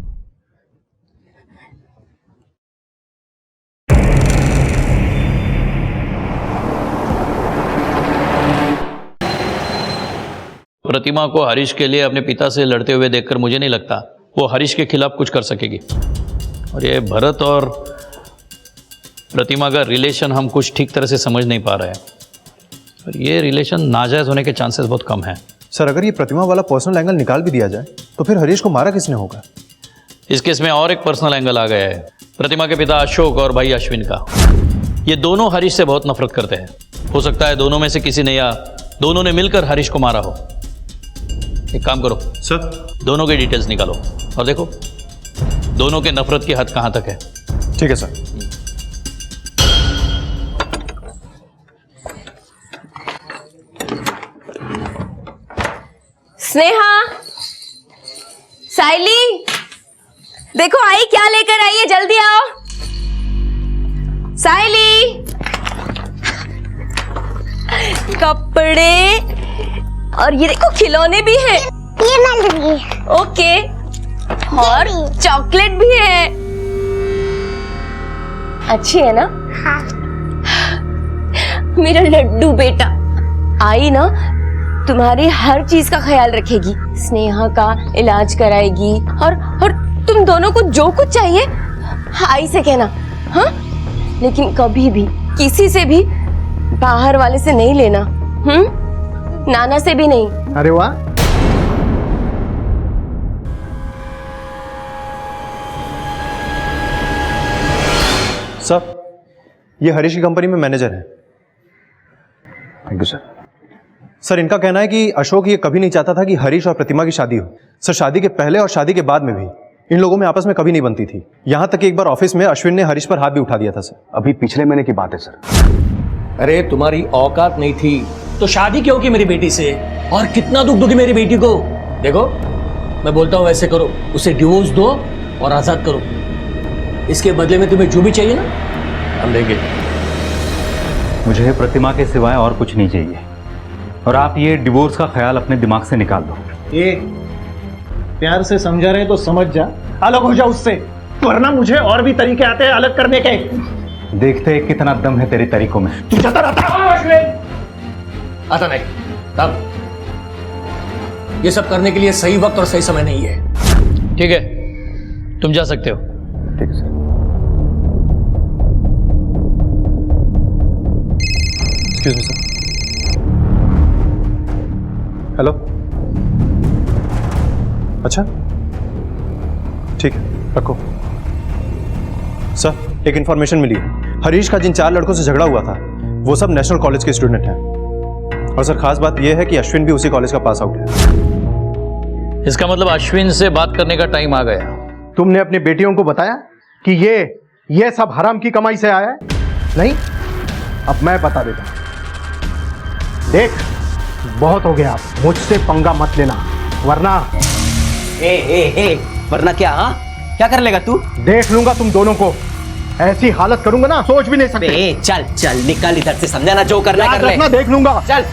प्रतिमा को हरीश के लिए अपने पिता से लड़ते हुए देखकर मुझे नहीं लगता वो हरीश के खिलाफ कुछ कर सकेगी। और ये भरत और प्रतिमा का रिलेशन हम कुछ ठीक तरह से समझ नहीं पा रहे हैं, और ये रिलेशन नाजायज होने के चांसेस बहुत कम हैं। सर अगर ये प्रतिमा वाला पर्सनल एंगल निकाल भी दिया जाए तो फिर हरीश को मारा किसने होगा? इस केस में और एक पर्सनल एंगल आ गया है, प्रतिमा के पिता अशोक और भाई अश्विन का। ये दोनों हरीश से बहुत नफरत करते हैं। हो सकता है दोनों में से किसी ने या दोनों ने मिलकर हरीश को मारा हो। एक काम करो सर, दोनों की डिटेल्स निकालो और देखो दोनों के नफरत की हद कहां तक है। ठीक है सर। स्नेहा, साइली, देखो आई क्या लेकर आई है, जल्दी आओ। साइली, कपड़े और ये देखो खिलौने भी हैं। ये मैं लूंगी। ओके, और चॉकलेट भी है। अच्छी है ना? हाँ। मेरा लड्डू बेटा, आई ना तुम्हारी हर चीज का ख्याल रखेगी, स्नेहा का इलाज कराएगी, और तुम दोनों को जो कुछ चाहिए आई से कहना, हाँ? लेकिन कभी भी किसी से भी बाहर वाले से नहीं लेना, नाना से भी नहीं। अरे वाह, सर ये हरीश की कंपनी में मैनेजर है। Thank you sir. सर इनका कहना है कि अशोक ये कभी नहीं चाहता था कि हरीश और प्रतिमा की शादी हो। सर शादी के पहले और शादी के बाद में भी इन लोगों में आपस में कभी नहीं बनती थी। यहां तक कि एक बार ऑफिस में अश्विन ने हरीश पर हाथ भी उठा दिया था। सर अभी पिछले महीने की बात है सर। अरे तुम्हारी औकात नहीं थी तो शादी क्यों की मेरी बेटी से? और कितना दुख दोगी मेरी बेटी को? देखो मैं बोलता हूं वैसे करो, उसे डिवोर्स दो और आजाद करो। इसके बदले में तुम्हें जो भी चाहिए ना हम देंगे। मुझे प्रतिमा के सिवाय और कुछ नहीं चाहिए, और आप ये डिवोर्स का ख्याल अपने दिमाग से निकाल दो। ये प्यार से समझा रहे तो समझ जा, अलग हो जा उससे, वरना मुझे और भी तरीके आते हैं अलग करने के। देखते हैं कितना दम है तेरे तरीकों में। तू जाता रहता आता नहीं तब ये सब करने के लिए सही वक्त और सही समय नहीं है। ठीक है, तुम जा सकते हो। ठीक है sir. Excuse me sir. Hello, अच्छा ठीक है रखो। सर एक इंफॉर्मेशन मिली है, हरीश का जिन 4 लड़कों से झगड़ा हुआ था वो सब नेशनल कॉलेज के स्टूडेंट हैं। और सर खास बात यह है कि अश्विन भी उसी कॉलेज का पास आउट है। इसका मतलब अश्विन से बात करने का टाइम आ गया। तुमने अपनी बेटियों को बताया कि ये सब हराम की कमाई से आया है? नहीं, अब मैं बता देता हूं। देख बहुत हो गया, मुझसे पंगा मत लेना वरना वरना क्या? हाँ क्या कर लेगा तू? देख लूंगा तुम दोनों को, ऐसी हालत करूंगा ना सोच भी नहीं सकते। चल चल निकल इधर से, समझाना जो करना याद कर ले। रखना, देख लूंगा। चल।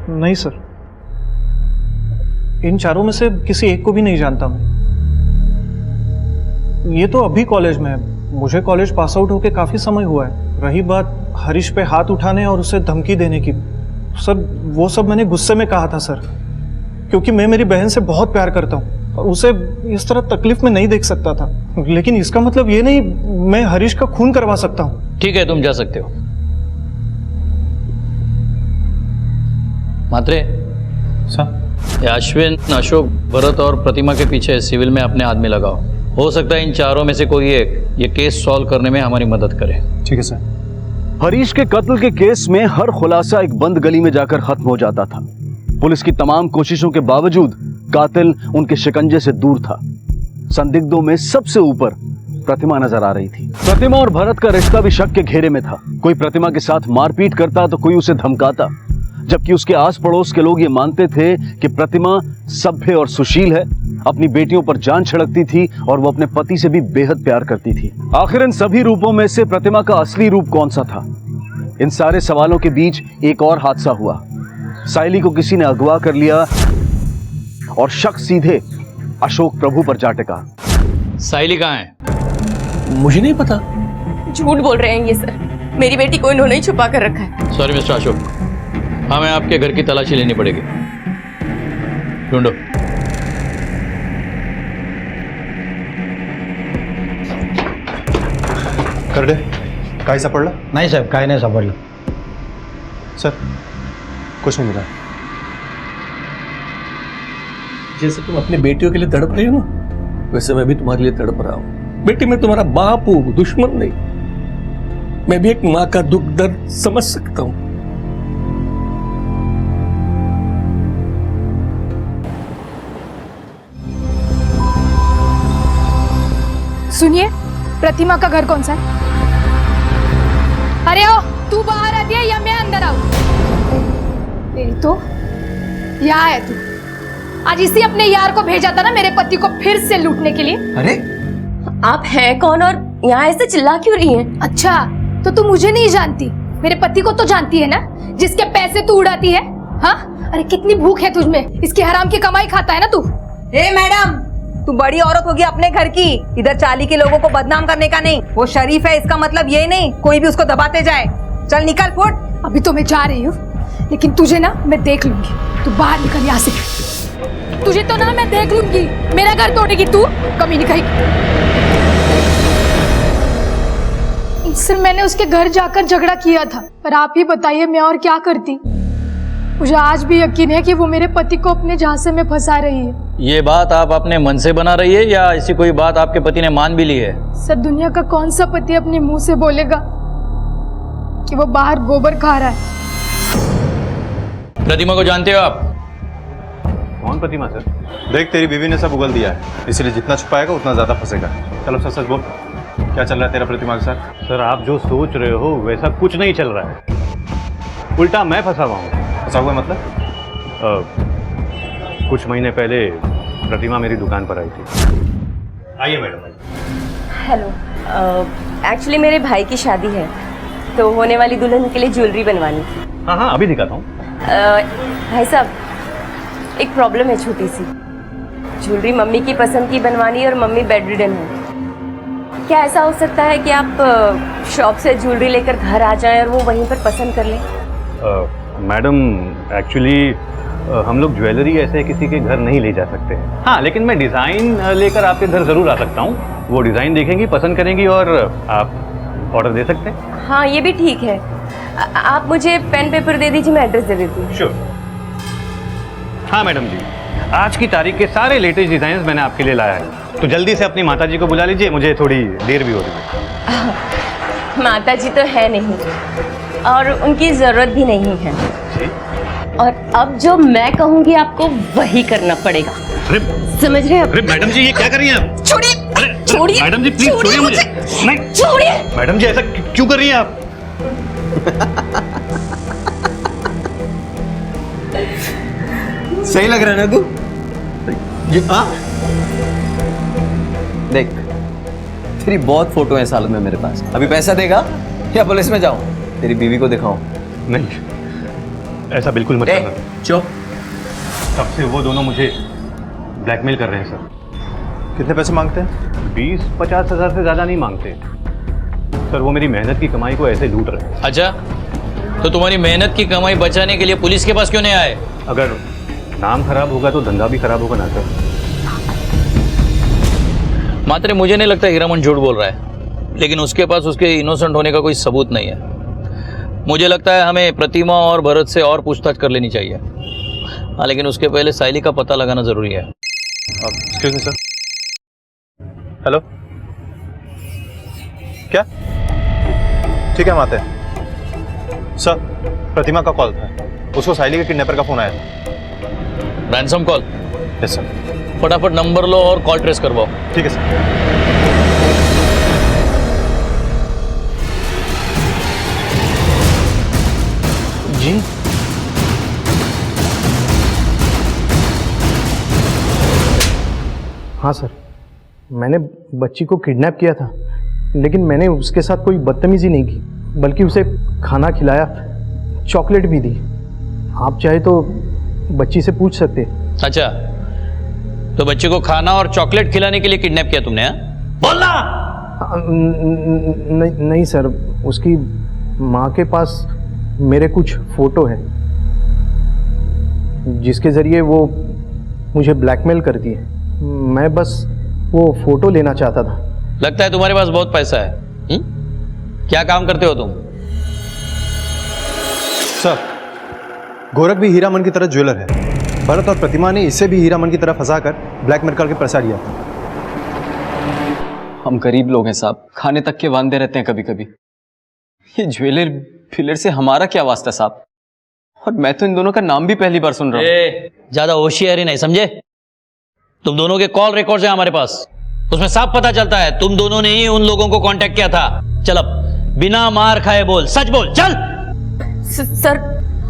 नहीं सर, इन चारों में से किसी एक को भी नहीं जानता मैं। ये तो अभी कॉलेज में है, मुझे कॉलेज पास आउट होके काफी समय हुआ है। रही बात हरीश पे हाथ उठाने और उसे धमकी देने की, सर वो सब मैंने गुस्से में कहा था सर, क्योंकि मैं मेरी बहन से बहुत प्यार करता हूँ और उसे इस तरह तकलीफ में नहीं देख सकता था। लेकिन इसका मतलब ये नहीं मैं हरीश का खून करवा सकता हूँ। ठीक है, तुम जा सकते हो। मात्रे सर, ये अश्विन, अशोक, भरत और प्रतिमा के पीछे सिविल में अपने आदमी लगाओ। हो सकता है इन चारों में से कोई एक ये केस सॉल्व करने में हमारी मदद करे। ठीक है सर। हरीश के कत्ल के केस में हर खुलासा एक बंद गली में जाकर खत्म हो जाता था। पुलिस की तमाम कोशिशों के बावजूद कातिल उनके शिकंजे से दूर था। संदिग्धों में सबसे ऊपर प्रतिमा नजर आ रही थी। प्रतिमा और भरत का रिश्ता भी शक के घेरे में था। कोई प्रतिमा के साथ मारपीट करता तो कोई उसे धमकाता, जबकि उसके आस पड़ोस के लोग ये मानते थे कि प्रतिमा सभ्य और सुशील है, अपनी बेटियों पर जान छिड़कती थी और वो अपने पति से भी बेहद प्यार करती थी। आखिर इन सभी रूपों में से प्रतिमा का असली रूप कौन सा था? इन सारे सवालों के बीच एक और हादसा हुआ। साइली को किसी ने अगवा कर लिया और शक सीधे अशोक प्रभु पर जा टिका। साइली कहाँ है? मुझे नहीं पता। झूठ बोल रहे हैं ये सर, मेरी बेटी को इन्होंने ही छुपा कर रखा है। सॉरी मिस्टर अशोक, हमें आपके घर की तलाशी लेनी पड़ेगी। ढूंढो। कर दे। काही सापडला? नाही साहेब, काय नाही सापडलं। सर, कुछ नहीं मिला। जैसे तुम अपनी बेटियों के लिए तड़प रही हो ना, वैसे मैं भी तुम्हारे लिए तड़प रहा हूं। बेटी, मैं तुम्हारा बाप हूं, दुश्मन नहीं। मैं भी एक माँ का दुख दर्द समझ सकता हूं। सुनिए, प्रतिमा का घर कौन सा है? अरे ओ, तू बाहर आती है या मैं अंदर आऊं? तो यहाँ है तू। आज इसी अपने यार को भेजा था ना मेरे पति को फिर से लूटने के लिए। अरे आप हैं कौन और यहाँ ऐसे चिल्ला क्यों रही हैं? अच्छा, तो तू मुझे नहीं जानती, मेरे पति को तो जानती है ना, जिसके पैसे तू उड़ाती है। हाँ, अरे कितनी भूख है तुझमें, इसकी हराम की कमाई खाता है ना तू। ए मैडम, तू बड़ी औरत होगी अपने घर की, इधर चाली के लोगों को बदनाम करने का नहीं। वो शरीफ है, इसका मतलब ये नहीं कोई भी उसको दबाते जाए। चल निकल, फुट। अभी तो मैं जा रही हूँ, लेकिन तुझे ना मैं देख लूंगी। तू बाहर निकल यहाँ से। तुझे तो ना मैं देख लूंगी, मेरा घर तोड़ेगी तू, कमी नहीं कहीं। सर, मैंने उसके घर जाकर झगड़ा किया था, पर आप ही बताइए मैं और क्या करती। मुझे आज भी यकीन है कि वो मेरे पति को अपने झांसे में फंसा रही है। ये बात आप अपने मन से बना रही है या ऐसी कोई बात आपके पति ने मान भी ली है? सर, दुनिया का कौन सा पति अपने मुंह से बोलेगा कि वो बाहर गोबर खा रहा है। प्रतिमा को जानते हो आप? कौन प्रतिमा सर? देख, तेरी बीवी ने सब उगल दिया है, इसलिए जितना छुपाएगा उतना ज्यादा फंसेगा। चलो सच सच बोल, क्या चल रहा है तेरा प्रतिमा के साथ? सर, आप जो सोच रहे हो वैसा कुछ नहीं चल रहा है, उल्टा मैं फंसा हुआ हूँ। फंसा हुआ मतलब? कुछ महीने पहले प्रतिमा मेरी दुकान पर आई थी। आइए मैडम। हेलो, एक्चुअली मेरे भाई की शादी है, तो होने वाली दुल्हन के लिए ज्वेलरी बनवानी थी। हाँ हाँ, अभी दिखाता हूँ। भाई साहब, एक प्रॉब्लम है छोटी सी। ज्वेलरी मम्मी की पसंद की बनवानी है और मम्मी बेड रिडन है। क्या ऐसा हो सकता है कि आप शॉप से ज्वेलरी लेकर घर आ जाएं और वो वहीं पर पसंद कर लें? मैडम, एक्चुअली हम लोग ज्वेलरी ऐसे किसी के घर नहीं ले जा सकते। हाँ, लेकिन मैं डिज़ाइन लेकर आपके घर ज़रूर आ सकता हूँ। वो डिज़ाइन देखेंगी, पसंद करेंगी और आप ऑर्डर दे सकते हैं। हाँ, ये भी ठीक है। आप मुझे पेन पेपर दे दीजिए, मैं एड्रेस दे देती हूँ। श्योर। हाँ मैडम जी, आज की तारीख के सारे लेटेस्ट डिज़ाइन मैंने आपके लिए लाया है, तो जल्दी से अपनी माता जी को बुला लीजिए, मुझे थोड़ी देर भी हो रही है। माता जी तो है नहीं और उनकी ज़रूरत भी नहीं है जी? और अब जो मैं कहूँगी आपको वही करना पड़ेगा। समझ रहे हैं? अरे मैडम जी, ये क्या कर रही हैं आप? छोड़िए, छोड़िए मैडम जी, प्लीज छोड़िए मुझे। नहीं, छोड़िए। मैडम जी, ऐसा क्यों कर रही हैं आप? सही लग रहा है ना तू? हाँ, देख, तेरी बहुत फोटो है सालों में मेरे पास। अभी पैसा देगा या पुलिस में जाऊं, तेरी बीवी को दिखाऊं? नहीं, ऐसा बिल्कुल मत करना। चुप। तब से वो दोनों मुझे ब्लैकमेल कर रहे हैं सर। कितने पैसे मांगते हैं? 20-50 हज़ार से ज़्यादा नहीं मांगते सर। वो मेरी मेहनत की कमाई को ऐसे लूट रहे हैं। अच्छा, तो तुम्हारी मेहनत की कमाई बचाने के लिए पुलिस के पास क्यों नहीं आए? अगर नाम खराब होगा तो धंधा भी खराब होगा ना सर। मात्र मुझे नहीं लगता हीरामन झूठ बोल रहा है, लेकिन उसके पास उसके इनोसेंट होने का कोई सबूत नहीं है। मुझे लगता है हमें प्रतिमा और भरत से और पूछताछ कर लेनी चाहिए। हाँ, लेकिन उसके पहले साइली का पता लगाना जरूरी है। Excuse me sir. हेलो, क्या? ठीक है, हम आते हैं। सर, प्रतिमा का कॉल था, उसको साइली के किडनैपर का फोन आया था। Ransom call? Yes sir. फटाफट नंबर लो और कॉल ट्रेस करवाओ। ठीक है सर। जी, हाँ सर, मैंने बच्ची को किडनैप किया था, लेकिन मैंने उसके साथ कोई बदतमीजी नहीं की, बल्कि उसे खाना खिलाया, चॉकलेट भी दी। आप चाहे तो बच्ची से पूछ सकते। अच्छा, तो बच्चे को खाना और चॉकलेट खिलाने के लिए किडनैप किया तुमने? बोलना। नहीं सर, उसकी माँ के पास मेरे कुछ फोटो हैं जिसके जरिए वो मुझे ब्लैकमेल करती है। मैं बस वो फोटो लेना चाहता था। लगता है तुम्हारे पास बहुत पैसा है। क्या काम करते हो तुम? सर, गोरख भी हीरामन की तरह ज्वेलर है। भरत और प्रतिमा ने इसे भी हीरामन की तरह फंसाकर ब्लैकमेल करके पैसा लिया था। हम गरीब लोग हैं साहब, खाने तक के वांदे रहते हैं कभी कभी। ये ज्वेलर फिलर से हमारा क्या वास्ता साहब? और मैं तो इन दोनों का नाम भी पहली बार सुन रहा हूँ। ज्यादा होशियारी नहीं, समझे? तुम दोनों के कॉल रिकॉर्ड्स हैं हमारे पास, उसमें साफ पता चलता है तुम दोनों ने ही उन लोगों को कांटेक्ट किया था। चल अब बिना मार खाए बोल, सच बोल, चल। सर,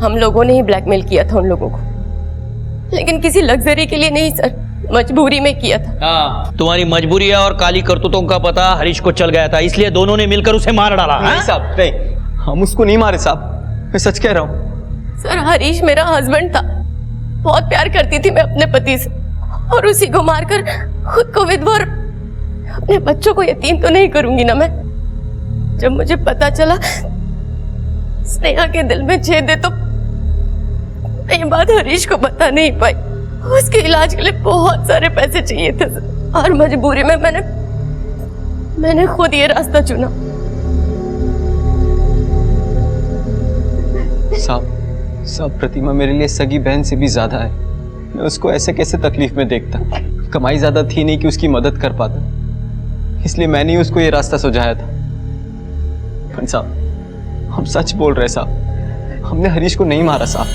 हम लोगों ने ही ब्लैकमेल किया था उन लोगों को, लेकिन किसी लग्जरी के लिए नहीं सर, मजबूरी में किया था। हाँ, तुम्हारी मजबूरी और काली करतूतों का पता हरीश को चल गया था, इसलिए दोनों ने मिलकर उसे मार डाला। नहीं साहब, नहीं, हम उसको नहीं मारे साहब, मैं सच कह रहा हूँ। सर, हरीश मेरा हस्बैंड था, बहुत प्यार करती थी मैं अपने पति से, और उसी को मारकर खुद को विधवा और अपने बच्चों को यतीम तो नहीं करूंगी ना मैं। जब मुझे पता चला स्नेहा के दिल में छेद है, तो ये बात हरीश को बता नहीं पाई। उसके इलाज के लिए बहुत सारे पैसे चाहिए थे सर, और मजबूरी में मैंने खुद ये रास्ता चुना। साहब, प्रतिमा मेरे लिए सगी बहन से भी ज्यादा है। मैं उसको ऐसे कैसे तकलीफ में देखता? कमाई ज्यादा थी नहीं कि उसकी मदद कर पाता, इसलिए मैंने ही उसको ये रास्ता सुझाया था। पर साहब, हम सच बोल रहे साहब, हमने हरीश को नहीं मारा साहब।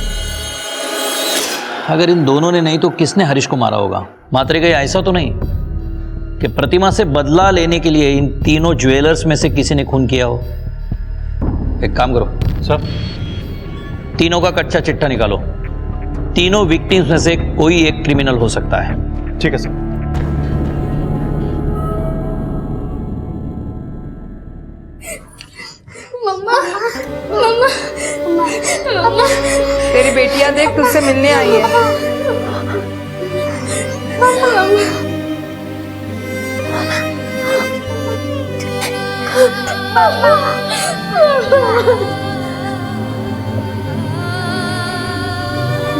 अगर इन दोनों ने नहीं तो किसने हरीश को मारा होगा? मात्रे कहीं ऐसा तो नहीं कि प्रतिमा से बदला लेने के लिए इन तीनों ज्वेलर्स में से किसी ने खून किया हो? एक काम करो सर, तीनों का कच्चा चिट्ठा निकालो। तीनों विक्टिम्स में से कोई एक क्रिमिनल हो सकता है। ठीक है सर। मम्मा, मम्मा, मम्मा, तेरी बेटियां देख तुझसे मिलने आई है।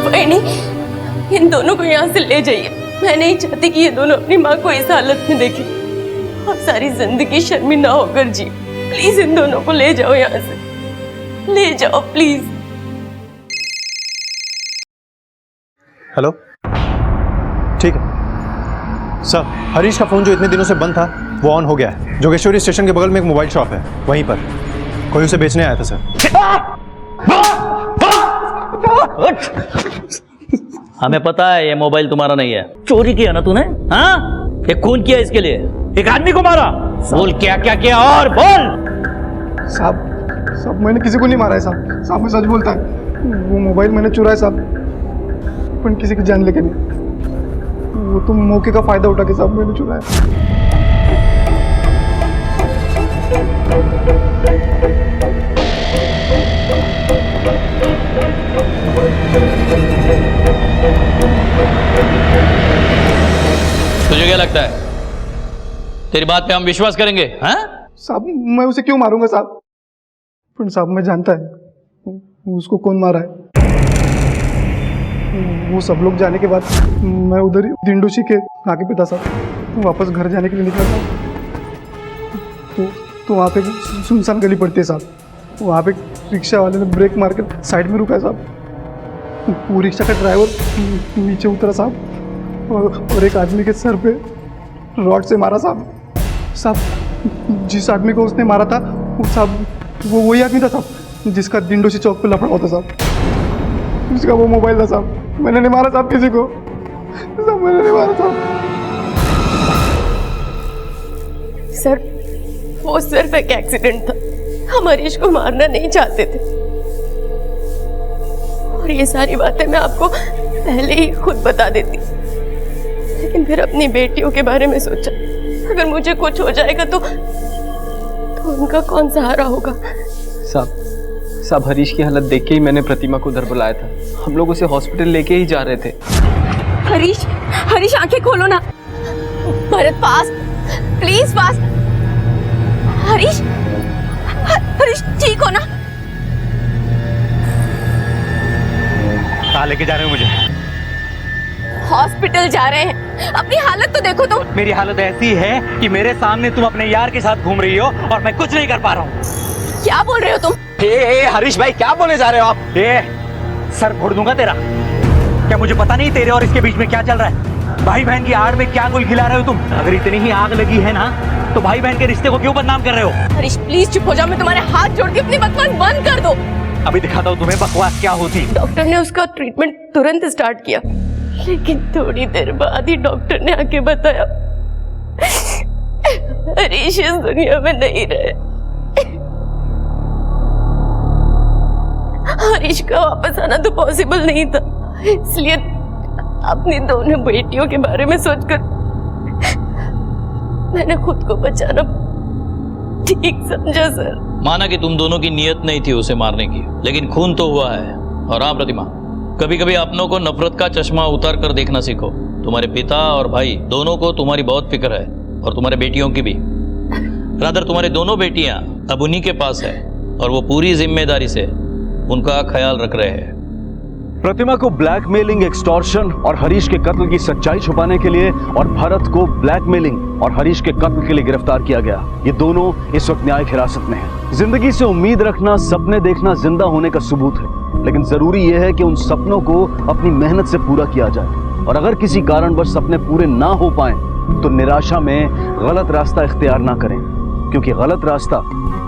बहनी, इन दोनों को यहाँ से ले जाइए। मैं नहीं चाहती कि ये दोनों अपनी माँ को इस हालत में देखें और सारी जिंदगी शर्मिंदा होकर जी। प्लीज इन दोनों को ले जाओ यहाँ से, ले जाओ प्लीज। हेलो, ठीक है सर। हरीश का फोन जो इतने दिनों से बंद था वो ऑन हो गया है। जोगेश्वरी स्टेशन के बगल में एक मोबाइल शॉप है, वहीं पर कोई उसे बेचने आया था सर। हमें पता है ये मोबाइल तुम्हारा नहीं है। चोरी किया ना तूने? हाँ, ये खून किया इसके लिए, एक आदमी को मारा। बोल क्या क्या किया और बोल। साहब, मैंने किसी को नहीं मारा है साहब। साहब, मैं सच बोलता है, वो मोबाइल मैंने चुराया साहब, पर किसी की जान लेके नहीं। वो तो मौके का फायदा उठा के साहब मैंने चुराया। तुझे क्या लगता है तेरी बात पे हम विश्वास करेंगे? हाँ साहब, मैं उसे क्यों मारूंगा साहब? पर साहब, मैं जानता है उसको कौन मारा है। वो सब लोग जाने के बाद मैं उधर ही दिंडोशी के आगे पे था साहब, वापस घर जाने के लिए निकला था। तो वहाँ पे सुनसान गली पड़ती है साहब, वहाँ पे रिक्शा वाले ने ब्रेक मार कर साइड में रुका है साहब। वो रिक्शा का ड्राइवर नीचे उतरा साहब और एक आदमी के सर पे रॉड से मारा साहब। जिस आदमी को उसने मारा था वो साहब वो वही आदमी था साहब जिसका दिंडोशी चौक पे लफड़ा होता साहब, जिसका वो मोबाइल था साहब। मैंने नहीं मारा साहब किसी को, साहब मैंने नहीं मारा साहब। सर वो सिर्फ एक एक्सीडेंट था, हम हरीश को मारना नहीं चाहते थे। और ये सारी बातें मैं आपको पहले ही खुद बता देती, लेकिन फिर अपनी बेटियों के बारे में सोचा, अगर मुझे कुछ हो जाएगा तो उनका कौन सहारा होगा। साहब हरीश की हालत देख के ही मैंने प्रतिमा को उधर बुलाया था। हम लोग उसे हॉस्पिटल लेके ही जा रहे थे। हरीश आंखें खोलो ना। भरत पास प्लीज पास। हरीश ठीक हो ना? कहाँ लेके जा रहे हो मुझे? हॉस्पिटल जा रहे हैं। अपनी हालत तो देखो तुम। मेरी हालत ऐसी है कि मेरे सामने तुम अपने यार के साथ घूम रही हो और मैं कुछ नहीं कर पा रहा हूँ। क्या बोल रहे हो तुम? हरीश भाई क्या बोले जा रहे हो आप? सर फोड़ दूंगा तेरा। क्या मुझे पता नहीं तेरे और इसके बीच में क्या चल रहा है? भाई बहन की आड़ में क्या गुल खिला रहे हो तुम? अगर इतनी ही आग लगी है ना तो भाई बहन के रिश्ते को क्यों बदनाम कर रहे हो? हरीश प्लीज चुप हो जाओ, मैं तुम्हारे हाथ जोड़ के अपनी बकवास बंद कर दो। अभी दिखाता हूँ तुम्हें बकवास क्या होती। डॉक्टर ने उसका ट्रीटमेंट तुरंत स्टार्ट किया, लेकिन थोड़ी देर बाद ही डॉक्टर ने आके बताया हरीश इस दुनिया में नहीं रहे। हरीश का वापस आना तो पॉसिबल नहीं था, इसलिए अपनी दोनों बेटियों के बारे में सोचकर मैंने खुद को बचाना ठीक समझा सर। माना कि तुम दोनों की नीयत नहीं थी उसे मारने की, लेकिन खून तो हुआ है। और हाँ प्रतिमा, कभी कभी अपनों को नफरत का चश्मा उतार कर देखना सीखो। तुम्हारे पिता और भाई दोनों को तुम्हारी बहुत फिक्र है, और तुम्हारे बेटियों की भी। रादर तुम्हारी दोनों बेटियां अब उन्हीं के पास है और वो पूरी जिम्मेदारी से उनका ख्याल रख रहे हैं। प्रतिमा को ब्लैकमेलिंग, एक्सटॉर्शन और हरीश के कत्ल की सच्चाई छुपाने के लिए और भरत को ब्लैकमेलिंग और हरीश के कत्ल के लिए गिरफ्तार किया गया। ये दोनों इस वक्त न्यायिक हिरासत में हैं। जिंदगी से उम्मीद रखना, सपने देखना जिंदा होने का सबूत है, लेकिन जरूरी यह है कि उन सपनों को अपनी मेहनत से पूरा किया जाए। और अगर किसी कारणवश सपने पूरे ना हो पाए तो निराशा में गलत रास्ता इख्तियार ना करें, क्योंकि गलत रास्ता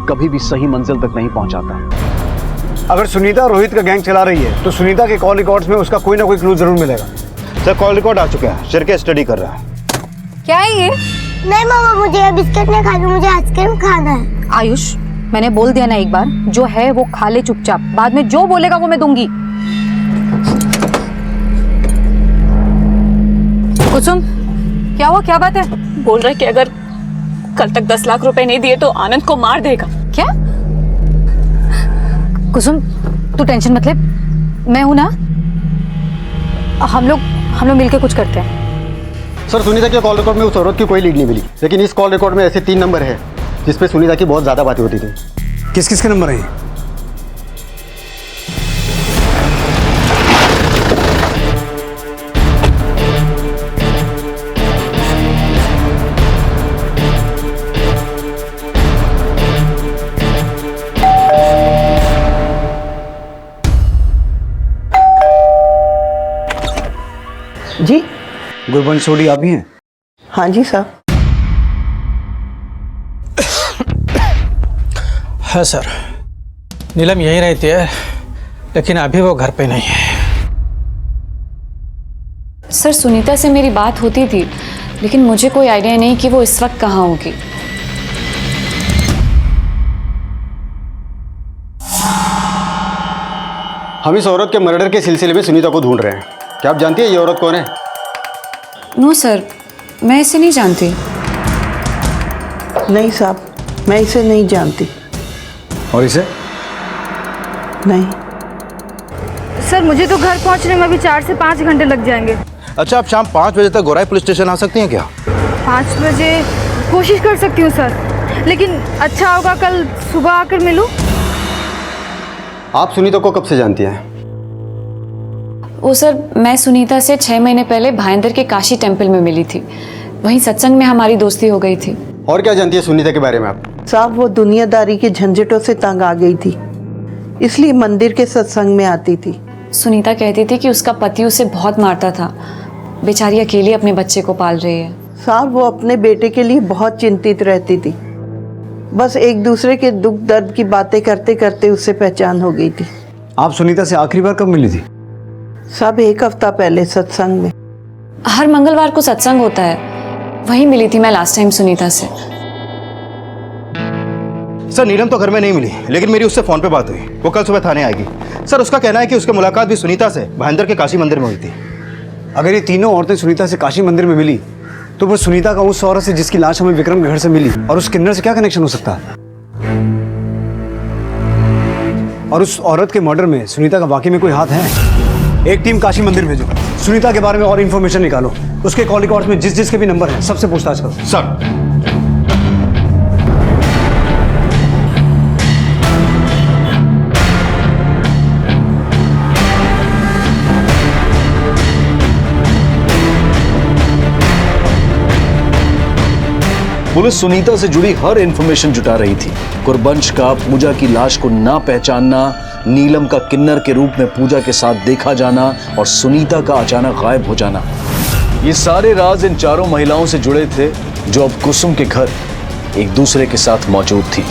कभी भी सही मंजिल तक नहीं पहुंचाता है। अगर सुनीता रोहित का गैंग चला रही है तो सुनीता के कॉल रिकॉर्ड्स में उसका कोई ना कोई क्लू जरूर मिलेगा। सर कॉल रिकॉर्ड आ चुका है, शिरके स्टडी कर रहा है। क्या है ये? नहीं मामा, मुझे ये बिस्किट नहीं खानी, मुझे आइसक्रीम खाना है। आयुष, मैंने बोल दिया ना एक बार, जो है वो खा ले चुपचाप, बाद में जो बोलेगा वो मैं दूंगी। कुसुम, क्या हुआ, क्या बात है? बोल रहा है कि अगर कल तक 10 लाख रुपए नहीं दिए तो आनंद को मार देगा। क्या? कुसुम तू टेंशन मत ले, मैं हूं ना। हम लोग मिलके कुछ करते हैं। सर सुनीता के कॉल रिकॉर्ड में उस औरत की कोई लीड नहीं मिली, लेकिन इस कॉल रिकॉर्ड में ऐसे 3 नंबर है जिसपे सुनीता की बहुत ज्यादा बातें होती थी। किस किस के नंबर हैं? जी गुरबंश सोडी आप ही हैं? हाँ जी साहब। है सर, नीलम यहीं रहती है, लेकिन अभी वो घर पे नहीं है। सर सुनीता से मेरी बात होती थी, लेकिन मुझे कोई आइडिया नहीं कि वो इस वक्त कहाँ होगी। हम इस औरत के मर्डर के सिलसिले में सुनीता को ढूंढ रहे हैं। क्या आप जानती है ये औरत कौन है? नो सर, मैं इसे नहीं जानती। नहीं साहब, मैं इसे नहीं जानती। और इसे? नहीं सर, मुझे तो घर पहुंचने में भी 4 से 5 घंटे लग जाएंगे। अच्छा, आप शाम 5 बजे तक गोराई पुलिस स्टेशन आ सकती हैं क्या? 5 बजे कोशिश कर सकती हूँ सर, लेकिन अच्छा होगा कल सुबह आकर मिलूं। आप सुनीता को कब से जानती हैं? वो सर, मैं सुनीता से 6 महीने पहले भाईंदर के काशी टेम्पल में मिली थी। वहीं सत्संग में हमारी दोस्ती हो गई थी। और क्या जानती है सुनीता के बारे में आप? साहब वो दुनियादारी के झंझटों से तंग आ गई थी, इसलिए मंदिर के सत्संग में आती थी। सुनीता कहती थी कि उसका पति उसे बहुत मारता था। बेचारी अकेली अपने बच्चे को पाल रही है। साहब वो अपने बेटे के लिए बहुत चिंतित रहती थी। बस एक दूसरे के दुख दर्द की बातें करते करते उससे पहचान हो गई थी। आप सुनीता से आखिरी बार कब मिली थी? सब 1 हफ्ता पहले सत्संग में। हर मंगलवार को सत्संग होता है, वहीं मिली थी मैं लास्ट टाइम सुनीता से। सर नीलम तो घर में नहीं मिली, लेकिन मेरी उससे फोन पे बात हुई। वो कल सुबह थाने आएगी। सर उसका कहना है कि उसकी मुलाकात भी सुनीता से भाईंदर के काशी मंदिर में हुई थी। अगर ये तीनों औरतें सुनीता से काशी मंदिर में मिली तो वो सुनीता का उस औरत से जिसकी लाश हमें विक्रम के घर से मिली और उस किन्नर से क्या कनेक्शन हो सकता है? और उस औरत के मर्डर में सुनीता का वाकई में कोई हाथ है? एक टीम काशी मंदिर भेजो, सुनीता के बारे में और इन्फॉर्मेशन निकालो, उसके कॉल रिकॉर्ड्स में जिस जिसके भी नंबर है सबसे पूछताछ करो। सर पुलिस सुनीता से जुड़ी हर इंफॉर्मेशन जुटा रही थी। कुरबंश का पूजा की लाश को ना पहचानना, नीलम का किन्नर के रूप में पूजा के साथ देखा जाना और सुनीता का अचानक गायब हो जाना, ये सारे राज इन चारों महिलाओं से जुड़े थे जो अब कुसुम के घर एक दूसरे के साथ मौजूद थी।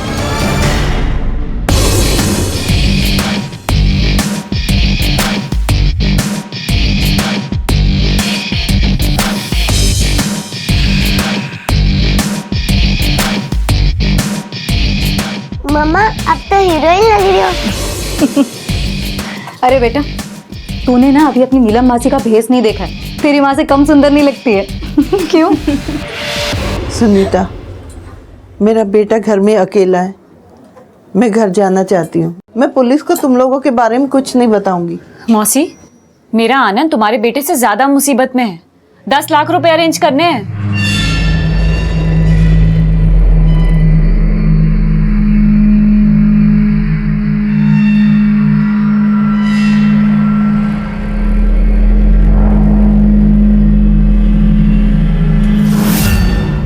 मम्मा अब तो हीरोइन लग रही हो। अरे बेटा, तूने ना अभी अपनी नीलम मासी का भेस नहीं देखा है। तेरी माँ से कम सुंदर नहीं लगती है। क्यों? सुनीता, मेरा बेटा घर में अकेला है, मैं घर जाना चाहती हूँ। मैं पुलिस को तुम लोगों के बारे में कुछ नहीं बताऊंगी। मौसी, मेरा आनंद तुम्हारे बेटे से ज्यादा मुसीबत में है। 10 लाख रुपए अरेंज करने हैं।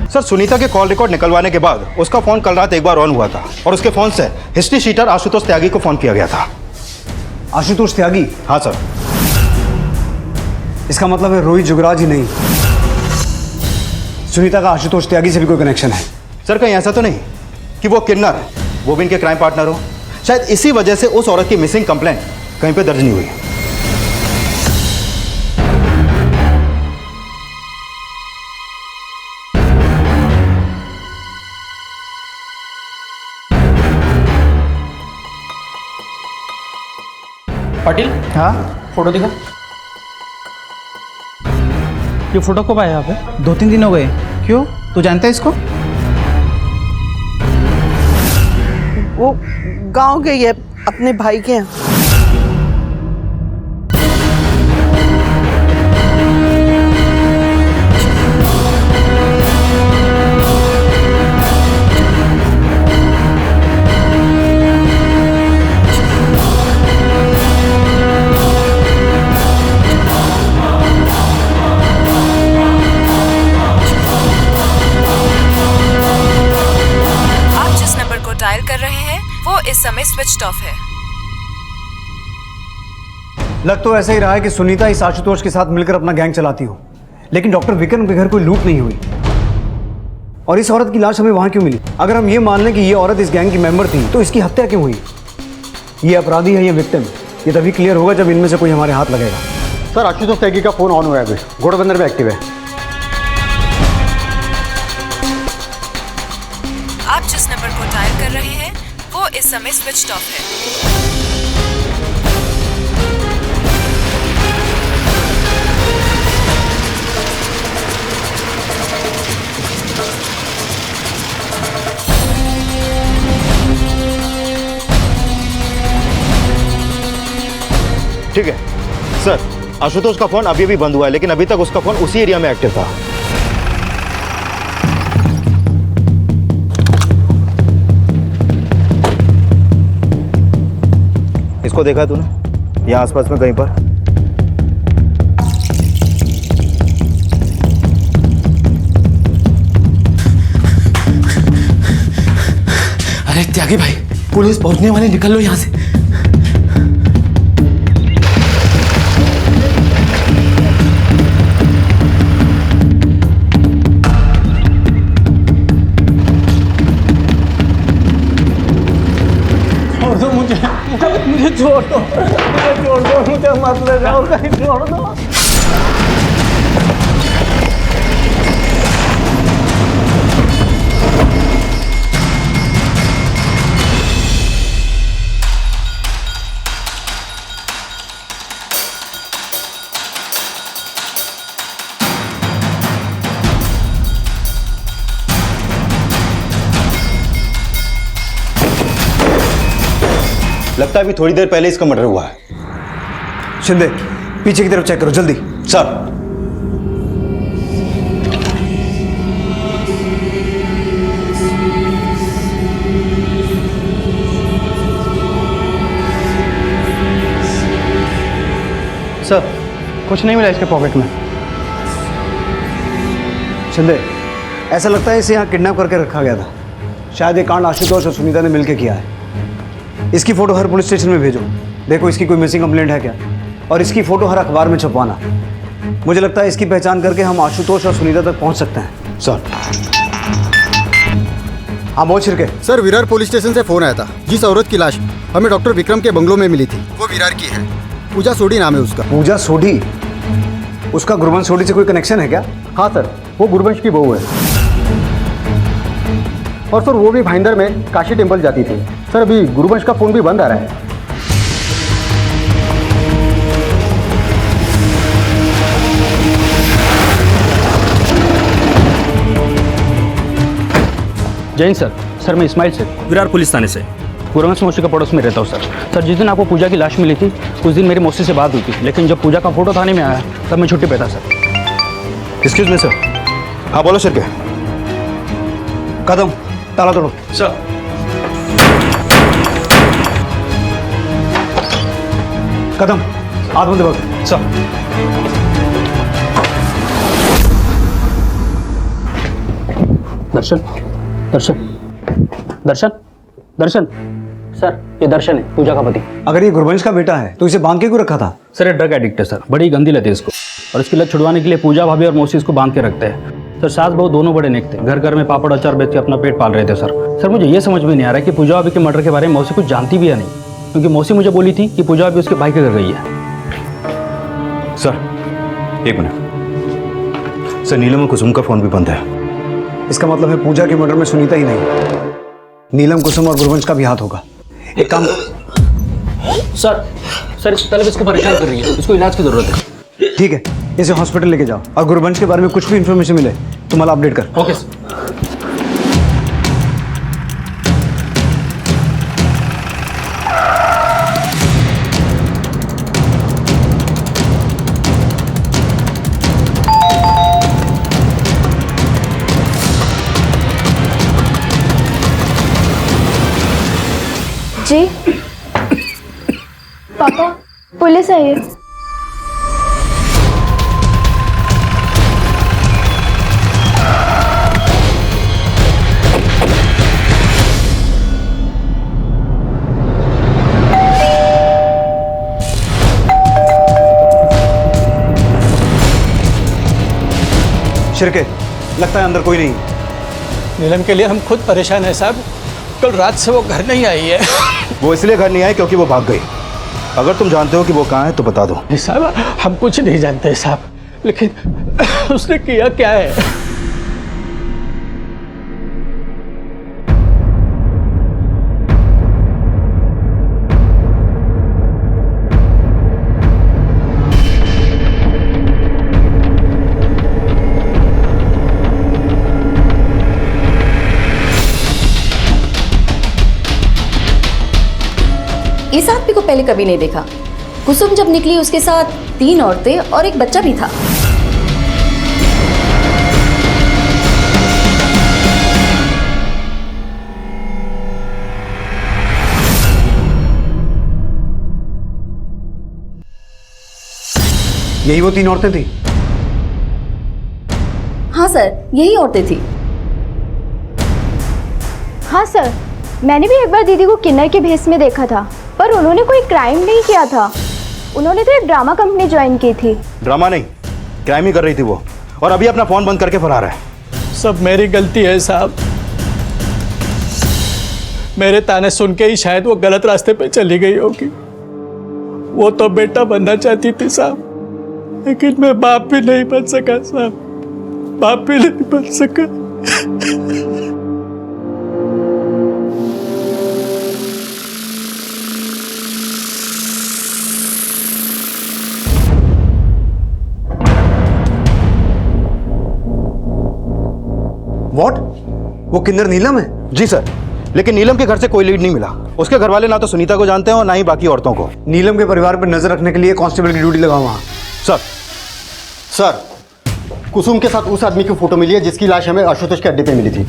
सर सुनीता के कॉल रिकॉर्ड निकलवाने के बाद उसका फोन कल रात एक बार ऑन हुआ था और उसके फोन से हिस्ट्री शीटर आशुतोष त्यागी को फोन किया गया था। आशुतोष त्यागी? हाँ सर। इसका मतलब है रोहित जुगराज ही नहीं, सुनीता का आशुतोष त्यागी से भी कोई कनेक्शन है? सर कहीं ऐसा तो नहीं कि वो किन्नर वो भी इनके क्राइम पार्टनर हो? शायद इसी वजह से उस औरत की मिसिंग कंप्लेंट कहीं पे दर्ज नहीं हुई। पाटिल, हाँ फोटो दिखा। ये फोटो कब आया यहाँ पे? 2-3 दिन हो गए। क्यों, तू जानता है इसको? वो गांव गई है अपने भाई के यहाँ। कर रहे हैं वो इस समय स्विच्ड ऑफ है। लग तो ऐसा ही रहा है कि सुनीता इस आशुतोष के साथ मिलकर अपना गैंग चलाती हो, लेकिन डॉक्टर विक्रम के घर कोई लूट नहीं हुई। और इस औरत की लाश हमें वहां क्यों मिली? अगर हम ये मान लें कि ये औरत इस गैंग की मेंबर थी तो इसकी हत्या क्यों हुई? ये अपराधी है या विक्टिम, ये तभी क्लियर होगा जब इनमें से कोई हमारे हाथ लगेगा। सर आशुतोष त्यागी का फोन ऑन हुआ है, अभी घोड़बंदर में एक्टिव है। आप जिस नंबर को डायल कर रहे हैं वो इस समय स्विच्ड ऑफ है। ठीक है सर, आशुतोष का फोन अभी भी बंद हुआ है, लेकिन अभी तक उसका फोन उसी एरिया में एक्टिव था। उसको देखा तूने यहाँ आसपास में कहीं पर? अरे त्यागी भाई, पुलिस पहुंचने वाली, निकल लो यहाँ से। छोड़ दो मुझे छोड़ दो, मुझे मत ले जाओ कहीं, छोड़ दो। लगता है अभी थोड़ी देर पहले इसका मर्डर हुआ है। शिंदे, पीछे की तरफ चेक करो जल्दी। सर। सर, कुछ नहीं मिला इसके पॉकेट में। शिंदे, ऐसा लगता है इसे यहाँ किडनैप करके रखा गया था। शायद ये कांड आशुतोष और सुनीता ने मिलकर किया है। इसकी फोटो हर पुलिस स्टेशन में भेजो, देखो इसकी कोई मिसिंग कंप्लेंट है क्या, और इसकी फोटो हर अखबार में छपवाना। मुझे लगता है इसकी पहचान करके हम आशुतोष और सुनीता तक पहुंच सकते हैं। सर। हाँ बोल छिरके। सर, विरार पुलिस स्टेशन से फोन आया था। जिस औरत की लाश हमें डॉक्टर विक्रम के बंगलों में मिली थी वो विरार की है। पूजा सोडी नाम है उसका। पूजा सोडी? उसका गुरवंश सोडी से कोई कनेक्शन है क्या? हाँ सर, वो गुरवंश की बहू है। और सर वो भी भाईंदर में काशी टेम्पल जाती थी। सर अभी गुरुवंश का फोन भी बंद आ रहा है। जैन सर। सर मैं इस्माइल से, विरार पुलिस थाने से, गुरवंश मौसी का पड़ोस में रहता हूँ सर। सर जिस दिन आपको पूजा की लाश मिली थी उस दिन मेरी मौसी से बात हुई थी, लेकिन जब पूजा का फोटो थाने में आया तब मैं छुट्टी पे था सर। Excuse me sir. हाँ बोलो सर। क्या कदम, ताला तोड़ो। सर। कदम, हाथ बंद करो। सर। दर्शन, दर्शन, दर्शन, दर्शन। सर ये दर्शन है, पूजा का पति। अगर ये गुरवंश का बेटा है तो इसे बांध के क्यों रखा था? सर ये ड्रग एडिक्ट है सर, बड़ी गंदी लत है इसको, और इसकी लत छुड़वाने के लिए पूजा भाभी और मौसी इसको बांध के रखते हैं। सर सास बहू दोनों बड़े नेक थे, घर घर में पापड़ अचार बेच के अपना पेट पाल रहे थे सर। सर मुझे ये समझ में नहीं आ रहा है कि पूजा भाभी के मर्डर के बारे में मौसी कुछ जानती भी या नहीं, क्योंकि मौसी मुझे बोली थी कि पूजा भाभी उसके भाई के घर गई है। सर एक मिनट। सर नीलम और कुसुम का फोन भी बंद है। इसका मतलब है पूजा के मर्डर में सुनीता ही नहीं, नीलम, कुसुम और गुरवंश का भी हाथ होगा। एक काम सर, सर तलब इसको परेशान कर रही है, इसको इलाज की जरूरत है। ठीक है, इसे हॉस्पिटल लेके जाओ, और गुरवंश के बारे में कुछ भी इंफॉर्मेशन मिले तो मला अपडेट कर। Okay sir. जी पापा, पुलिस आई है। शिरके, लगता है अंदर कोई नहीं। नीलम के लिए हम खुद परेशान हैं साहब। कल रात से वो घर नहीं आई है। वो इसलिए घर नहीं आई क्योंकि वो भाग गई। अगर तुम जानते हो कि वो कहाँ है तो बता दो। साहब हम कुछ नहीं जानते साहब, लेकिन उसने किया क्या है? इस आदमी को पहले कभी नहीं देखा। कुसुम जब निकली उसके साथ 3 औरतें और एक बच्चा भी था। यही वो 3 औरतें थी? हाँ सर, यही औरतें थी। हाँ सर, मैंने भी एक बार दीदी को किन्नर के भेस में देखा था, पर उन्होंने कोई क्राइम नहीं किया था। उन्होंने तो एक ड्रामा कंपनी ज्वाइन की थी। ड्रामा नहीं, क्राइम ही कर रही थी वो, और अभी अपना फोन बंद करके फरार है। सब मेरी गलती है साहब। मेरे ताने सुन के ही शायद वो गलत रास्ते पे चली गई होगी। वो तो बेटा बनना चाहती थी साहब, लेकिन मैं बाप भी नहीं बन सका साहब, बाप भी नहीं बन सका। व्हाट? वो किन्नर नीलम है? जी सर, लेकिन नीलम के घर से कोई लीड नहीं मिला। उसके घर वाले ना तो सुनीता को जानते हैं और ना ही बाकी औरतों को। नीलम के परिवार पर नजर रखने के लिए कांस्टेबल की ड्यूटी लगाओ वहां। सर, कुसुम के साथ उस आदमी की फोटो मिली है जिसकी लाश हमें आशुतोष के अड्डे पे मिली थी।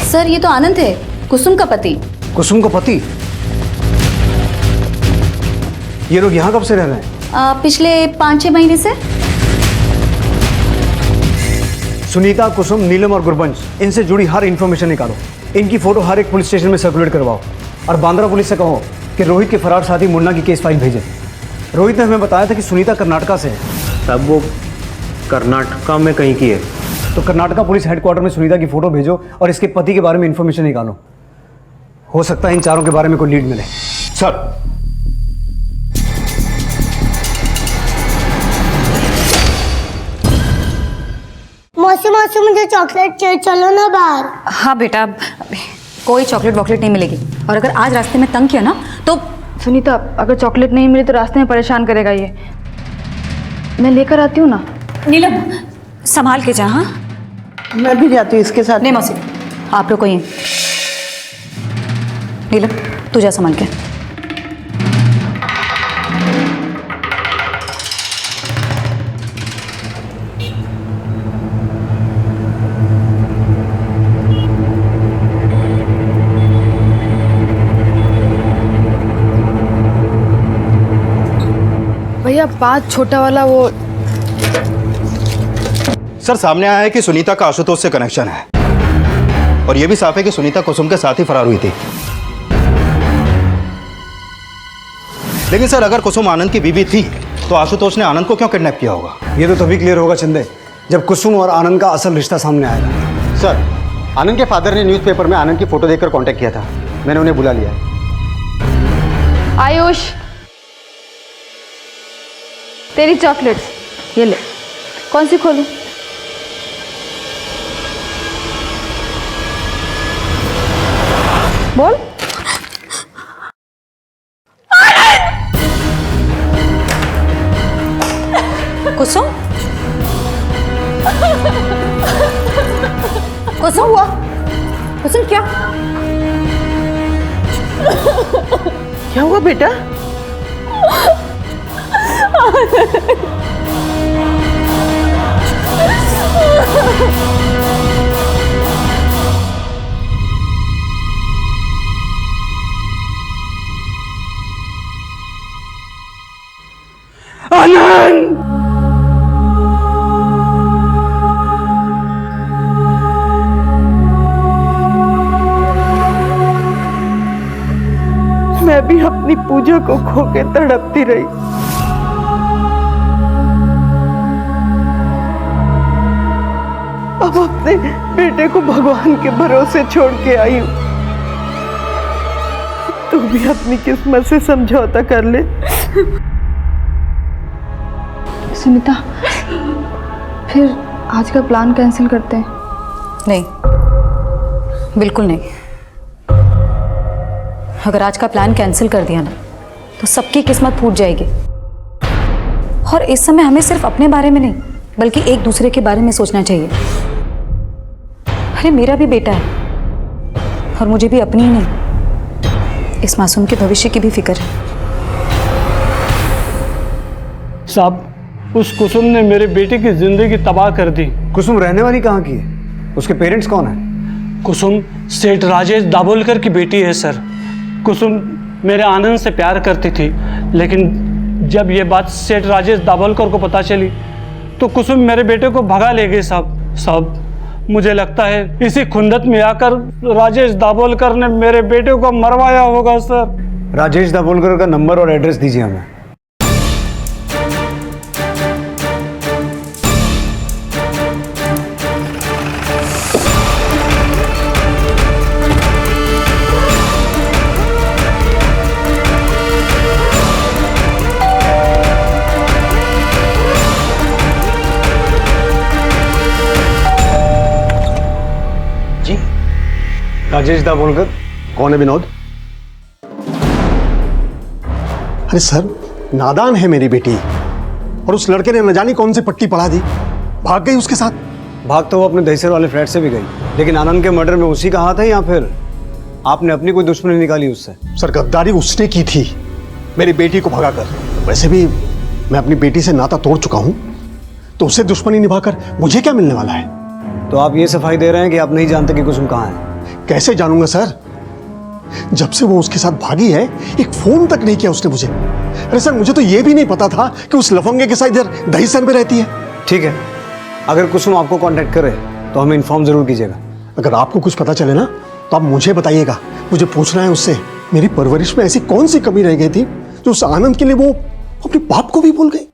सर, ये तो आनंद है, कुसुम का पति। कुसुम का पति? ये लोग यहाँ कब से रह रहे हैं? पिछले 5-6 महीने से। सुनीता, कुसुम, नीलम और गुरबंश, इनसे जुड़ी हर इंफॉर्मेशन निकालो। इनकी फोटो हर एक पुलिस स्टेशन में सर्कुलेट करवाओ और बांद्रा पुलिस से कहो कि रोहित के फरार साथी मुन्ना की केस फाइल भेजे। रोहित ने हमें बताया था कि सुनीता कर्नाटका से है। तब वो कर्नाटका में कहीं की है? तो कर्नाटका पुलिस हेडक्वार्टर में सुनीता की फोटो भेजो और इसके पति के बारे में इंफॉर्मेशन निकालो। हो सकता है इन चारों के बारे में कोई लीड मिले। सर, मौसी मौसी मुझे चॉकलेट चाहिए, चलो ना बाहर। हाँ बेटा, कोई चॉकलेट वॉकलेट नहीं मिलेगी, और अगर आज रास्ते में तंग किया ना तो। सुनीता, अगर चॉकलेट नहीं मिली तो रास्ते में परेशान करेगा ये। मैं लेकर आती हूँ ना। नीलम, संभाल के जा। हाँ, मैं भी जाती हूँ इसके साथ। नहीं मौसी, आप लोग को ही। नीलम, तू जा संभाल के। भैया, 5 छोटा वाला वो। सर, सामने आया है कि सुनीता का आशुतोष से कनेक्शन है, और यह भी साफ है कि सुनीता कुसुम के साथ ही फरार हुई थी। लेकिन सर, अगर कुसुम आनंद की बीवी थी तो आशुतोष ने आनंद को क्यों किडनैप किया होगा? ये तो तभी क्लियर होगा चंदे, जब कुसुम और आनंद का असल रिश्ता सामने आएगा। सर, आनंद के फादर ने न्यूज़पेपर में आनंद की फोटो देखकर कांटेक्ट किया था। मैंने उन्हें बुला लिया। आयुष, तेरी चॉकलेट्स ये ले। कौन सी खोलूं? बोल। कुसुम, कुसुम हुआ? कुसुम क्या क्या हुआ बेटा? आनंद! मैं भी अपनी पूजा को खो के तड़पती रही। अब अपने बेटे को भगवान के भरोसे छोड़ के आई हूँ। तू भी अपनी किस्मत से समझौता कर ले। सुनीता, फिर आज का प्लान कैंसिल करते हैं? नहीं, बिल्कुल नहीं। अगर आज का प्लान कैंसिल कर दिया ना तो सबकी किस्मत फूट जाएगी। और इस समय हमें सिर्फ अपने बारे में नहीं बल्कि एक दूसरे के बारे में सोचना चाहिए। अरे मेरा भी बेटा है और मुझे भी अपनी ही नहीं, इस मासूम के भविष्य की भी फिक्र है। साहब, उस कुसुम ने मेरे बेटे की जिंदगी तबाह कर दी। कुसुम रहने वाली कहाँ की है? उसके पेरेंट्स कौन है? कुसुम सेठ राजेश दाभोलकर की बेटी है सर। कुसुम मेरे आनंद से प्यार करती थी, लेकिन जब ये बात सेठ राजेश दाभोलकर को पता चली तो कुसुम मेरे बेटे को भगा ले गई साहब। मुझे लगता है इसी खुंदत में आकर राजेश दाभोलकर ने मेरे बेटे को मरवाया होगा सर। राजेश दाभोलकर का नंबर और एड्रेस दीजिए हमें। राजेश दाभोलकर। कौन है विनोद? अरे सर, नादान है मेरी बेटी और उस लड़के ने न जाने कौन सी पट्टी पढ़ा दी, भाग गई उसके साथ। भाग तो वो अपने दहीसर वाले फ्लैट से भी गई, लेकिन आनंद के मर्डर में उसी का हाथ है या फिर आपने अपनी कोई दुश्मनी निकाली उससे? सर, गद्दारी उसने की थी मेरी बेटी को भगाकर। वैसे भी मैं अपनी बेटी से नाता तोड़ चुका हूं, तो उससे दुश्मनी निभाकर मुझे क्या मिलने वाला है? तो आप ये सफाई दे रहे हैं कि आप नहीं जानते कि कुसुम कहाँ है? कैसे जानूंगा सर? जब से वो उसके साथ भागी है, एक फोन तक नहीं किया उसने मुझे। अरे सर, मुझे तो ये भी नहीं पता था कि उस लफंगे के साथ इधर दहीसर में रहती है। ठीक है, अगर कुसुम आपको कांटेक्ट करे तो हमें इन्फॉर्म जरूर कीजिएगा। अगर आपको कुछ पता चले ना तो आप मुझे बताइएगा। मुझे पूछना है उससे, मेरी परवरिश में ऐसी कौन सी कमी रह गई थी जो उस आनंद के लिए वो अपने बाप को भी भूल गई।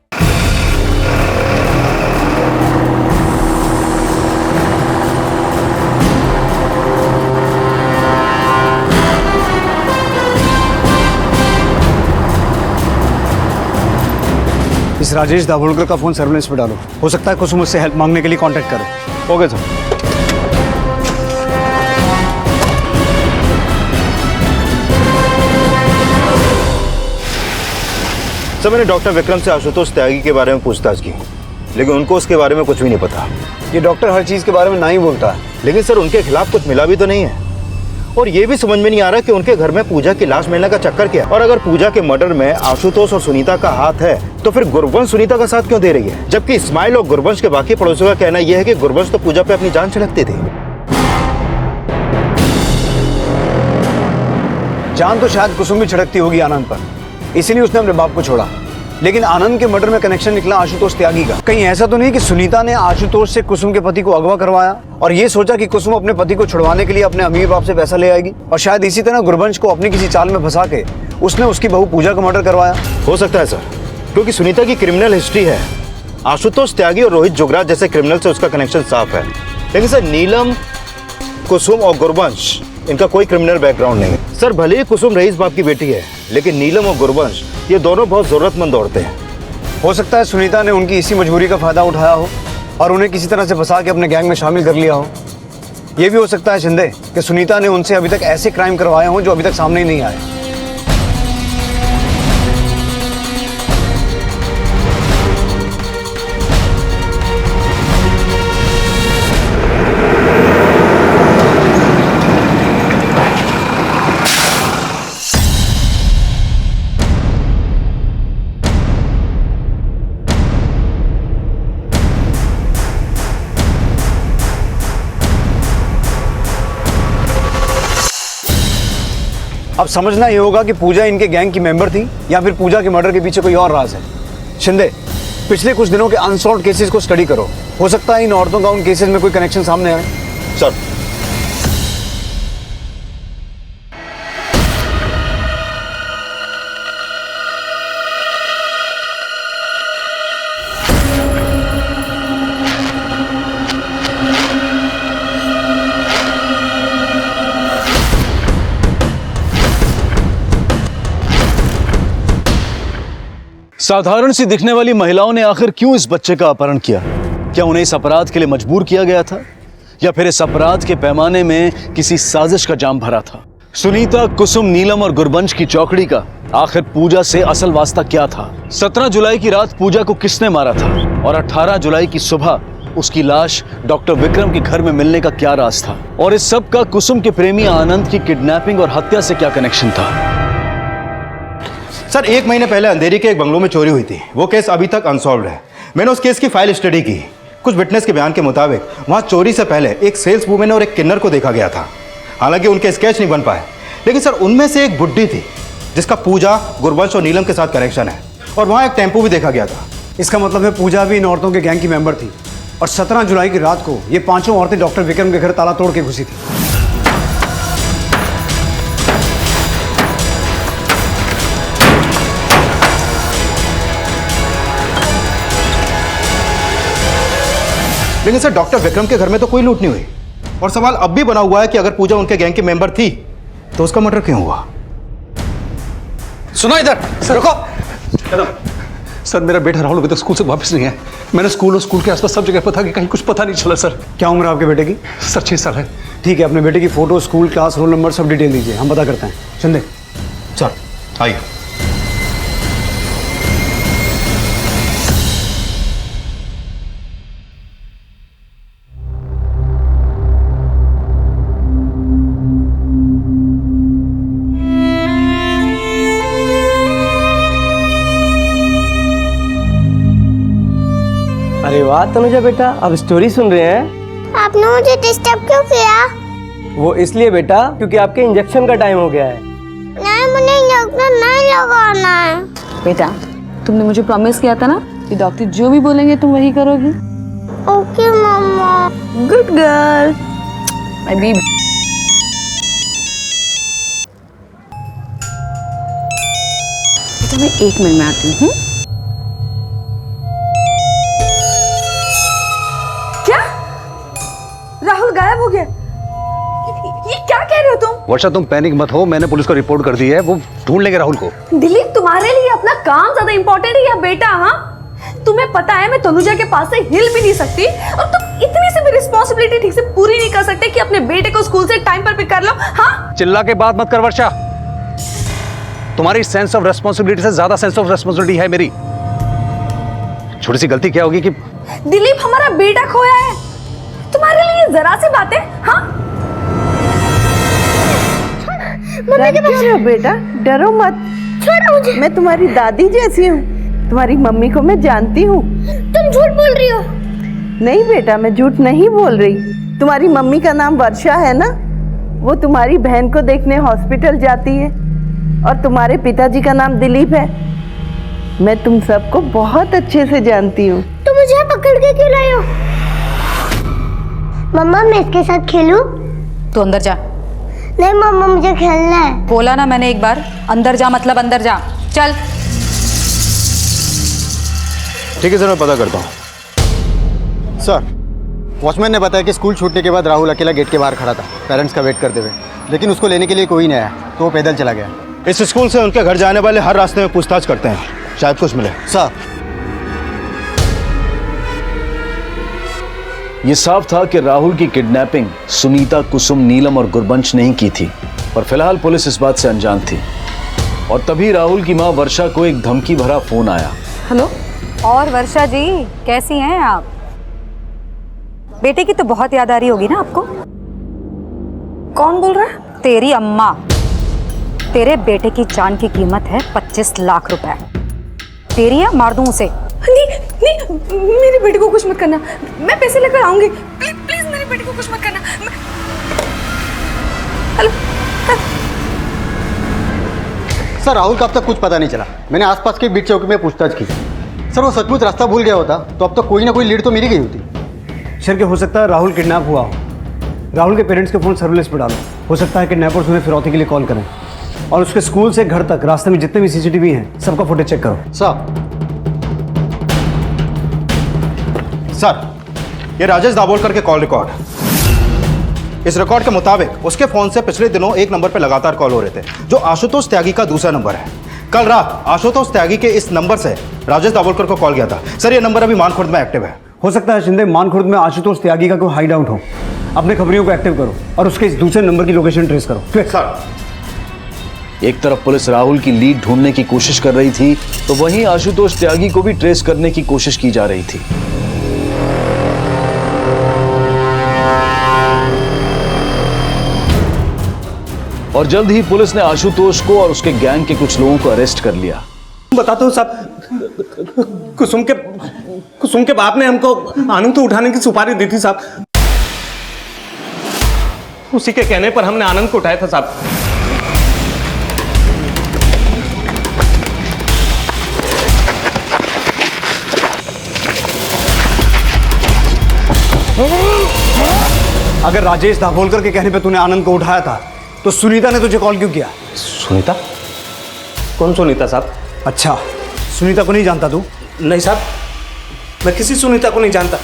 इस राजेश दाभोलकर का फोन सर्विलेंस पे डालो। हो सकता है कुसुम उससे हेल्प मांगने के लिए कांटेक्ट करे। Okay sir. सर, मैंने डॉक्टर विक्रम से आशुतोष त्यागी के बारे में पूछताछ की, लेकिन उनको उसके बारे में कुछ भी नहीं पता। ये डॉक्टर हर चीज के बारे में ना ही बोलता है। लेकिन सर, उनके खिलाफ कुछ मिला भी तो नहीं है, और ये भी समझ में नहीं आ रहा कि उनके घर में पूजा की लाश मिलने का चक्कर क्या है। और अगर पूजा के मर्डर में आशुतोष और सुनीता का हाथ है तो फिर गुरबंश सुनीता का साथ क्यों दे रही है? जबकि इस्माइल और गुरबंश के बाकी पड़ोसियों का कहना यह है कि गुरबंश तो पूजा पे अपनी जान छिड़कते थे। जान तो शायद कुसुम भी छिड़कती होगी आनंद पर, इसीलिए उसने अपने बाप को छोड़ा। लेकिन आनंद के मर्डर में कनेक्शन निकला आशुतोष त्यागी का। कहीं ऐसा तो नहीं कि सुनीता ने आशुतोष से कुसुम के पति को अगवा करवाया और ये सोचा कि कुसुम अपने पति को छुड़वाने के लिए अपने अमीर बाप से पैसा ले आएगी, और शायद इसी तरह गुरबंश को अपनी किसी चाल में फंसा के उसने उसकी बहू पूजा का मर्डर करवाया? हो सकता है सर, क्योंकि सुनीता की क्रिमिनल हिस्ट्री है। आशुतोष त्यागी और रोहित जोगराज जैसे क्रिमिनल से उसका कनेक्शन साफ है। लेकिन सर, नीलम, कुसुम और गुरबंश, इनका कोई क्रिमिनल बैकग्राउंड नहीं है। सर, भले ही कुसुम रईस बाप की बेटी है, लेकिन नीलम और गुरबंश ये दोनों बहुत जरूरतमंद औरतें हैं। हो सकता है सुनीता ने उनकी इसी मजबूरी का फायदा उठाया हो और उन्हें किसी तरह से फंसा के अपने गैंग में शामिल कर लिया हो। यह भी हो सकता है शिंदे कि सुनीता ने उनसे अभी तक ऐसे क्राइम करवाए हों जो अभी तक सामने ही नहीं आए। अब समझना ये होगा कि पूजा इनके गैंग की मेंबर थी या फिर पूजा के मर्डर के पीछे कोई और राज है। शिंदे, पिछले कुछ दिनों के अनसॉल्व्ड केसेस को स्टडी करो। हो सकता है इन औरतों का उन केसेस में कोई कनेक्शन सामने आए। सर, साधारण सी दिखने वाली महिलाओं ने आखिर क्यों इस बच्चे का अपहरण किया? क्या उन्हें इस अपराध के लिए मजबूर किया गया था, या फिर इस अपराध के पैमाने में किसी साजिश का जाम भरा था? सुनीता, कुसुम, नीलम और गुरबंश की चौकड़ी का आखिर पूजा से असल वास्ता क्या था? 17 जुलाई की रात पूजा को किसने मारा था, और 18 जुलाई की सुबह उसकी लाश डॉक्टर विक्रम के घर में मिलने का क्या राज था? और इस सब का कुसुम के प्रेमी आनंद की किडनैपिंग और हत्या से क्या कनेक्शन था? सर, 1 महीने पहले अंधेरी के एक बंगलों में चोरी हुई थी। वो केस अभी तक अनसॉल्व्ड है। मैंने उस केस की फाइल स्टडी की। कुछ विटनेस के बयान के मुताबिक वहां चोरी से पहले एक सेल्स वूमेन और एक किन्नर को देखा गया था। हालांकि उनके स्केच नहीं बन पाए, लेकिन सर उनमें से एक बुड्ढी थी जिसका पूजा, गुरबंश और नीलम के साथ कनेक्शन है, और वहां एक टेम्पो भी देखा गया था। इसका मतलब है पूजा भी इन औरतों के गैंग की मेंबर थी और 17 जुलाई की रात को ये पांचों औरतें डॉक्टर विक्रम के घर ताला तोड़ के घुसी थी। लेकिन सर डॉक्टर विक्रम के घर में तो कोई लूट नहीं हुई, और सवाल अब भी बना हुआ है कि अगर पूजा उनके गैंग की मेंबर थी तो उसका मर्डर क्यों हुआ? सुनो इधर, रुको। सर मेरा बेटा राहुल अभी तक स्कूल से वापस नहीं है। मैंने स्कूल और स्कूल के आसपास सब जगह पता कि कहीं कुछ पता नहीं चला सर। क्या उम्र है आपके बेटे की? सर 6 साल है। ठीक है, अपने बेटे की photo, school, class, roll number सब डिटेल दीजिए, हम पता करते हैं। शिंदे सर आइए। अरे वाह तनुजा बेटा, अब स्टोरी सुन रहे हैं। आपने मुझे डिस्टर्ब क्यों किया? वो इसलिए बेटा क्योंकि आपके इंजेक्शन का टाइम हो गया है। नहीं, मुझे इंजेक्शन नहीं लगाना है। बेटा तुमने मुझे प्रॉमिस किया था ना कि डॉक्टर जो भी बोलेंगे तुम वही करोगी। Okay mamma. Good girl. अभी बेटा मैं 1 मिनट में आती हूँ। राहुल गायब हो गया। ये क्या कह रहे हो तुम? वर्षा तुम पैनिक मत हो, मैंने पुलिस को रिपोर्ट कर दी है, वो ढूंढ लेंगे राहुल को। दिलीप तुम्हारे लिए अपना काम ज्यादा इंपॉर्टेंट है या बेटा? हाँ तुम्हें पता है मैं तनुजा के पास से हिल भी नहीं सकती और तुम इतनी सी भी रिस्पॉन्सिबिलिटी ठीक से पूरी नहीं कर सकते कि अपने बेटे को स्कूल से टाइम पर पिक कर लो। हाँ चिल्ला के बात मत कर वर्षा, तुम्हारी सेंस ऑफ रेस्पॉन्सिबिलिटी से ज्यादा सेंस ऑफ रेस्पॉन्सिबिलिटी है मेरी। छोटी सी गलती क्या होगी कि दिलीप हमारा बेटा खोया है, तुम्हारे लिए जरा सी बात है। हाँ डर क्यों रहे हो बेटा? डरो मत, छोड़ो मुझे। मैं तुम्हारी दादी जैसी हूँ, तुम्हारी मम्मी को मैं जानती हूँ। तुम झूठ बोल रही हो। नहीं बेटा, मैं झूठ नहीं बोल रही। तुम्हारी मम्मी का नाम वर्षा है ना, वो तुम्हारी बहन को देखने हॉस्पिटल जाती है, और तुम्हारे पिताजी का नाम दिलीप है। मैं तुम सबको बहुत अच्छे से जानती हूँ। तुम मुझे पकड़ के क्यों लाए हो? मम्मा मैं इसके साथ खेलूं? तू अंदर जा। नहीं मम्मा मुझे खेलना है। बोला ना मैंने एक बार, अंदर जा मतलब अंदर जा। चल। ठीक है सर, मैं पता करता हूँ। सर वॉचमैन ने बताया कि स्कूल छूटने के बाद राहुल अकेला गेट के बाहर खड़ा था पेरेंट्स का वेट करते हुए, लेकिन उसको लेने के लिए कोई नहीं आया तो वो पैदल चला गया। इस स्कूल से उनके घर जाने वाले हर रास्ते में पूछताछ करते हैं, शायद कुछ मिले। सर यह साफ था कि राहुल की किडनैपिंग सुनीता, कुसुम, नीलम और गुरबंश ने ही की थी, पर फिलहाल पुलिस इस बात से अनजान थी। और तभी राहुल की मां वर्षा को एक धमकी भरा फोन आया। हेलो। और वर्षा जी कैसी हैं आप? बेटे की तो बहुत याद आ रही होगी ना आपको। कौन बोल रहा है? तेरी अम्मा। तेरे बेटे की जान की कीमत है 25 लाख रुपए। तेरी है, मार दूं उसे। नहीं नहीं मेरे बेटे को कुछ मत करना, मैं पैसे लेकर आऊंगी। प्लीज प्लीज मेरे बेटे को कुछ मत करना। हेलो सर राहुल का अब तक कुछ पता नहीं चला। मैंने आसपास के बीट चौकी में पूछताछ की। सर वो सचमुच रास्ता भूल गया होता तो अब तक कोई ना कोई लीड तो मिल गई होती। सर, हो सकता है राहुल किडनैप हुआ हो। राहुल के पेरेंट्स के फ़ोन सर्विलेंस पर डालो। हो सकता है किडनैपर्स उन्हें फिरौती के लिए कॉल करें। और उसके स्कूल से घर तक रास्ते में जितने भी सीसीटीवी हैं सबका फुटेज चेक करो। सर ये राजेश दाभोलकर के कॉल रिकॉर्ड। इस रिकॉर्ड के मुताबिक उसके फोन से पिछले दिनों एक नंबर पर लगातार कॉल हो रहे थे, जो आशुतोष त्यागी का दूसरा नंबर है। कल रात आशुतोष त्यागी के इस नंबर से राजेश दाभोलकर को कॉल किया था। सर ये नंबर अभी मानखुर्द में एक्टिव है। हो सकता है शिंदे मानखुर्द में आशुतोष त्यागी का कोई हाइड आउट हो। अपने खबरियों को एक्टिव करो और उसके इस दूसरे नंबर की लोकेशन ट्रेस करो। सर एक तरफ पुलिस राहुल की लीड ढूंढने की कोशिश कर रही थी, तो वहीं आशुतोष त्यागी को भी ट्रेस करने की कोशिश की जा रही थी। और जल्द ही पुलिस ने आशुतोष को और उसके गैंग के कुछ लोगों को अरेस्ट कर लिया। बताता हूँ साहब, कुसुम के बाप ने हमको आनंद को उठाने की सुपारी दी थी साहब। उसी के कहने पर हमने आनंद को उठाया था साहब। अगर राजेश दाभोलकर के कहने पे तूने आनंद को उठाया था तो सुनीता ने तुझे कॉल क्यों किया? सुनीता? कौन सुनीता साहब? अच्छा, सुनीता को नहीं जानता तू? नहीं साहब, मैं किसी सुनीता को नहीं जानता।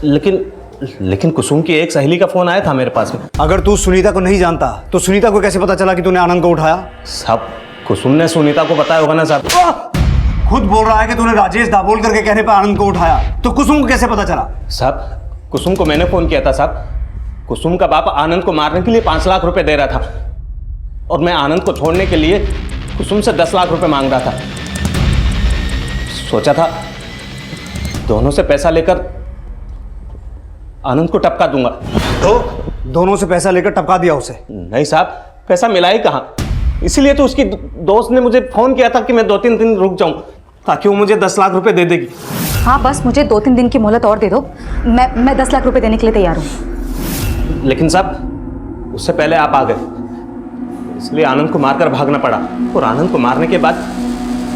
लेकिन कुसुम की एक सहेली का फोन आया था मेरे पास में। अगर तू सुनीता को नहीं जानता तो सुनीता को कैसे पता चला कि तूने आनंद को उठाया? साहब, कुसुम ने सुनीता को बताया होगा ना साहब। खुद बोल रहा है कि तूने राजेश दाभोलकर के कहने पर आनंद को उठाया, तो कुसुम को कैसे पता चला? साहब, कुसुम को मैंने फोन किया था साहब। कुसुम का बाप आनंद को मारने के लिए 5 लाख रुपए दे रहा था और मैं आनंद को छोड़ने के लिए कुसुम से 10 लाख रुपए मांग रहा था। सोचा था दोनों से पैसा लेकर आनंद को टपका दूंगा। तो दोनों से पैसा लेकर टपका दिया उसे? नहीं साहब, पैसा मिला ही कहां। इसीलिए तो उसकी दोस्त ने मुझे फोन किया था कि मैं 2-3 दिन रुक जाऊं ताकि वो मुझे 10 लाख रुपए दे देगी। हाँ, बस मुझे 2-3 दिन की मोहलत और दे दो। मैं 10 लाख रुपए देने के लिए तैयार हूँ। लेकिन साहब, उससे पहले आप आ गए, इसलिए आनंद को मारकर भागना पड़ा। और आनंद को मारने के बाद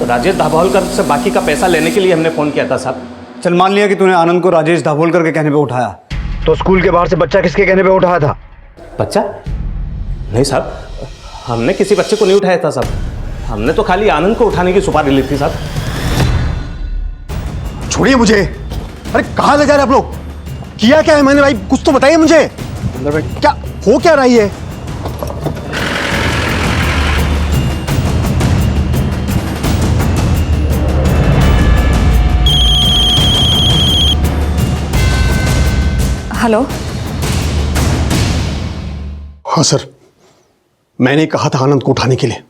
राजेश दाभोलकर से बाकी का पैसा लेने के लिए हमने फोन किया था साहब। चल, मान लिया कि तूने आनंद को राजेश दाभोलकर के कहने पे उठाया, तो स्कूल के बाहर से बच्चा किसके कहने पे उठाया था? बच्चा? नहीं साहब, हमने किसी बच्चे को नहीं उठाया था साहब। हमने तो खाली आनंद को उठाने की सुपारी ली थी साहब। छोड़िए मुझे। अरे कहाँ ले जा रहे आप लोग? किया क्या है मैंने भाई? कुछ तो बताइए मुझे। क्या हो क्या रही है? हेलो। हाँ सर, मैंने कहा था आनंद को उठाने के लिए।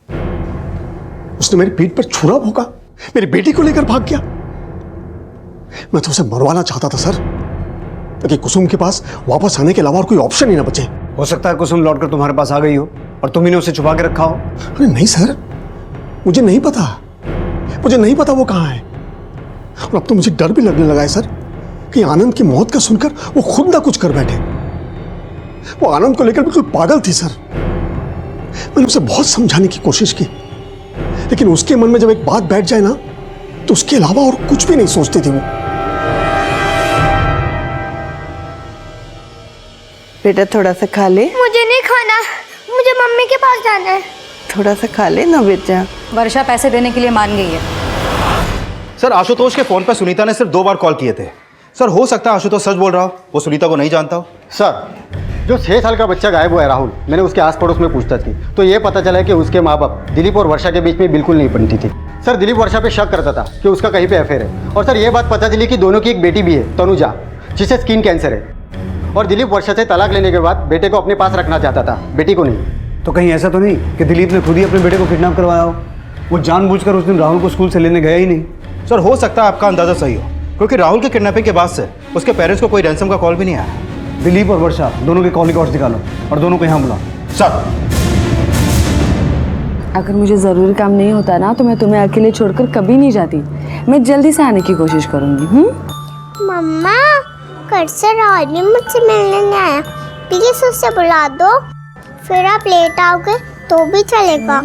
उसने मेरी पीठ पर छुरा भोंका, मेरी बेटी को लेकर भाग गया। मैं तो उसे मरवाना चाहता था सर, ताकि कुसुम के पास वापस आने के अलावा और कोई ऑप्शन ही ना बचे। हो सकता है कुसुम लौटकर तुम्हारे पास आ गई हो और तुम ही ने उसे छुपा के रखा हो। अरे नहीं सर, मुझे नहीं पता। मुझे नहीं पता वो कहाँ है। और अब तो मुझे डर भी लगने लगा है सर कि आनंद की मौत का सुनकर वो खुद ना कुछ कर बैठे। वो आनंद को लेकर बिल्कुल पागल थी सर। मैंने उसे बहुत समझाने की कोशिश की, लेकिन उसके मन में जब एक बात बैठ जाए ना तो उसके अलावा और कुछ भी नहीं सोचती थी वो। बेटा थोड़ा सा खा ले। मुझे नहीं खाना, मुझे मम्मी के पास जाना है। थोड़ा सा खा ले ना बेटा। वर्षा पैसे देने के लिए मान गई है। सर, आशुतोष के फोन पर सुनीता ने सिर्फ 2 बार कॉल किए थे। सर, हो सकता है आशुतोष सच बोल रहा हो, वो सुनीता को नहीं जानता हो। सर, जो 6 साल का बच्चा गायब हुआ है राहुल, मैंने उसके आस पड़ोस में पूछताछ की तो ये पता चला कि उसके माँ बाप दिलीप और वर्षा के बीच में बिल्कुल नहीं बनती थी। सर, दिलीप वर्षा पे शक करता था कि उसका कहीं पे अफेयर है। और सर, ये बात पता चली कि दोनों की एक बेटी भी है, तनुजा, जिसे स्किन कैंसर है। और दिलीप वर्षा से तलाक लेने के बाद बेटे को अपने पास रखना चाहता था, बेटी को नहीं। तो कहीं ऐसा तो नहीं कि दिलीप ने खुद ही अपने बेटे को किडनैप करवाया हो? वो जानबूझकर उस दिन राहुल को स्कूल से लेने गया ही नहीं। सर, हो सकता है आपका अंदाजा सही हो, क्योंकि राहुल के किडनैपिंग के बाद से उसके पेरेंट्स को कोई रैंसम का कॉल भी नहीं आया। दिलीप और वर्षा दोनों के कॉल रिकॉर्ड्स निकालो और दोनों को यहाँ बुलाओ। सर, अगर मुझे ज़रूरी काम नहीं होता ना तो मैं तुम्हें अकेले छोड़कर कभी नहीं जाती। मैं जल्दी से आने की कोशिश करूँगी। मम्मा, कल से राहुल भी मुझसे मिलने नहीं आया, प्लीज उससे बुला दो। फिर आप लेट आओगे तो भी चलेगा।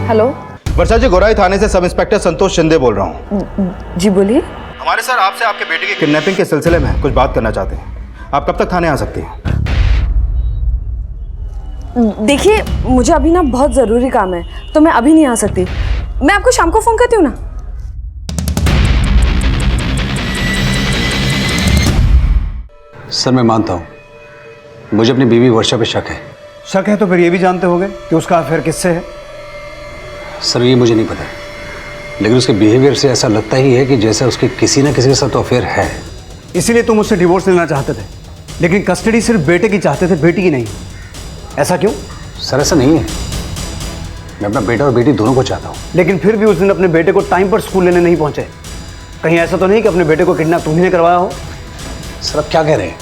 हेलो। वर्षा जी, गोराई थाने से सब इंस्पेक्टर संतोष शिंदे बोल रहा हूँ। जी बोलिए। हमारे सर आपसे आपके बेटे की किडनैपिंग के सिलसिले में कुछ बात करना चाहते हैं। आप कब तक थाने आ सकती हैं? देखिए, मुझे अभी ना बहुत ज़रूरी काम है तो मैं अभी नहीं आ सकती। मैं आपको शाम को फ़ोन करती हूँ ना। सर, मैं मानता हूँ मुझे अपनी बीवी वर्षा पे शक है। शक है तो फिर ये भी जानते होंगे कि उसका अफेयर किससे है? सर, ये मुझे नहीं पता, लेकिन उसके बिहेवियर से ऐसा लगता ही है कि जैसे उसके किसी न किसी के साथ तो अफेयर है। इसीलिए तुम उससे डिवोर्स लेना चाहते थे, लेकिन कस्टडी सिर्फ बेटे की चाहते थे, बेटी की नहीं। ऐसा क्यों? सर, ऐसा नहीं है। मैं अपना बेटा और बेटी दोनों को चाहता हूँ। लेकिन फिर भी उस दिन अपने बेटे को टाइम पर स्कूल लेने नहीं पहुंचे। कहीं ऐसा तो नहीं कि अपने बेटे को किडनैप तुम्ही ने करवाया हो? सर, आप क्या कह रहे हैं?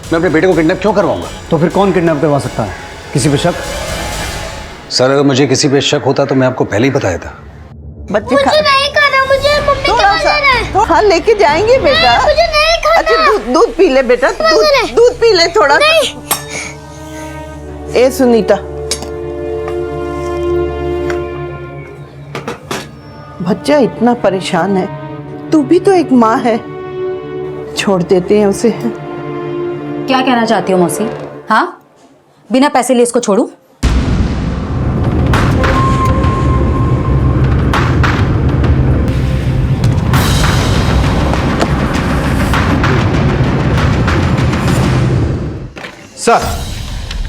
मैं अपने बेटे को किडनैप क्यों करवाऊंगा? तो फिर कौन किडनैप करवा सकता है? किसी पे शक? सर, अगर मुझे किसी पे शक होता तो मैं आपको पहले ही बताया था। बच्चे मुझे नहीं खाना, मुझे मम्मी के पास जाना है। हाँ, लेके जाएंगे बेटा। मुझे नहीं खाना। अच्छा, दूध पी ले बेटा, दूध पी ले थोड़ा। ए सुनीता, बच्चा इतना परेशान है, तू भी तो एक माँ है, छोड़ देते हैं उसे। क्या कहना चाहती हो मौसी? हाँ, बिना पैसे लिए इसको छोड़ूं? सर,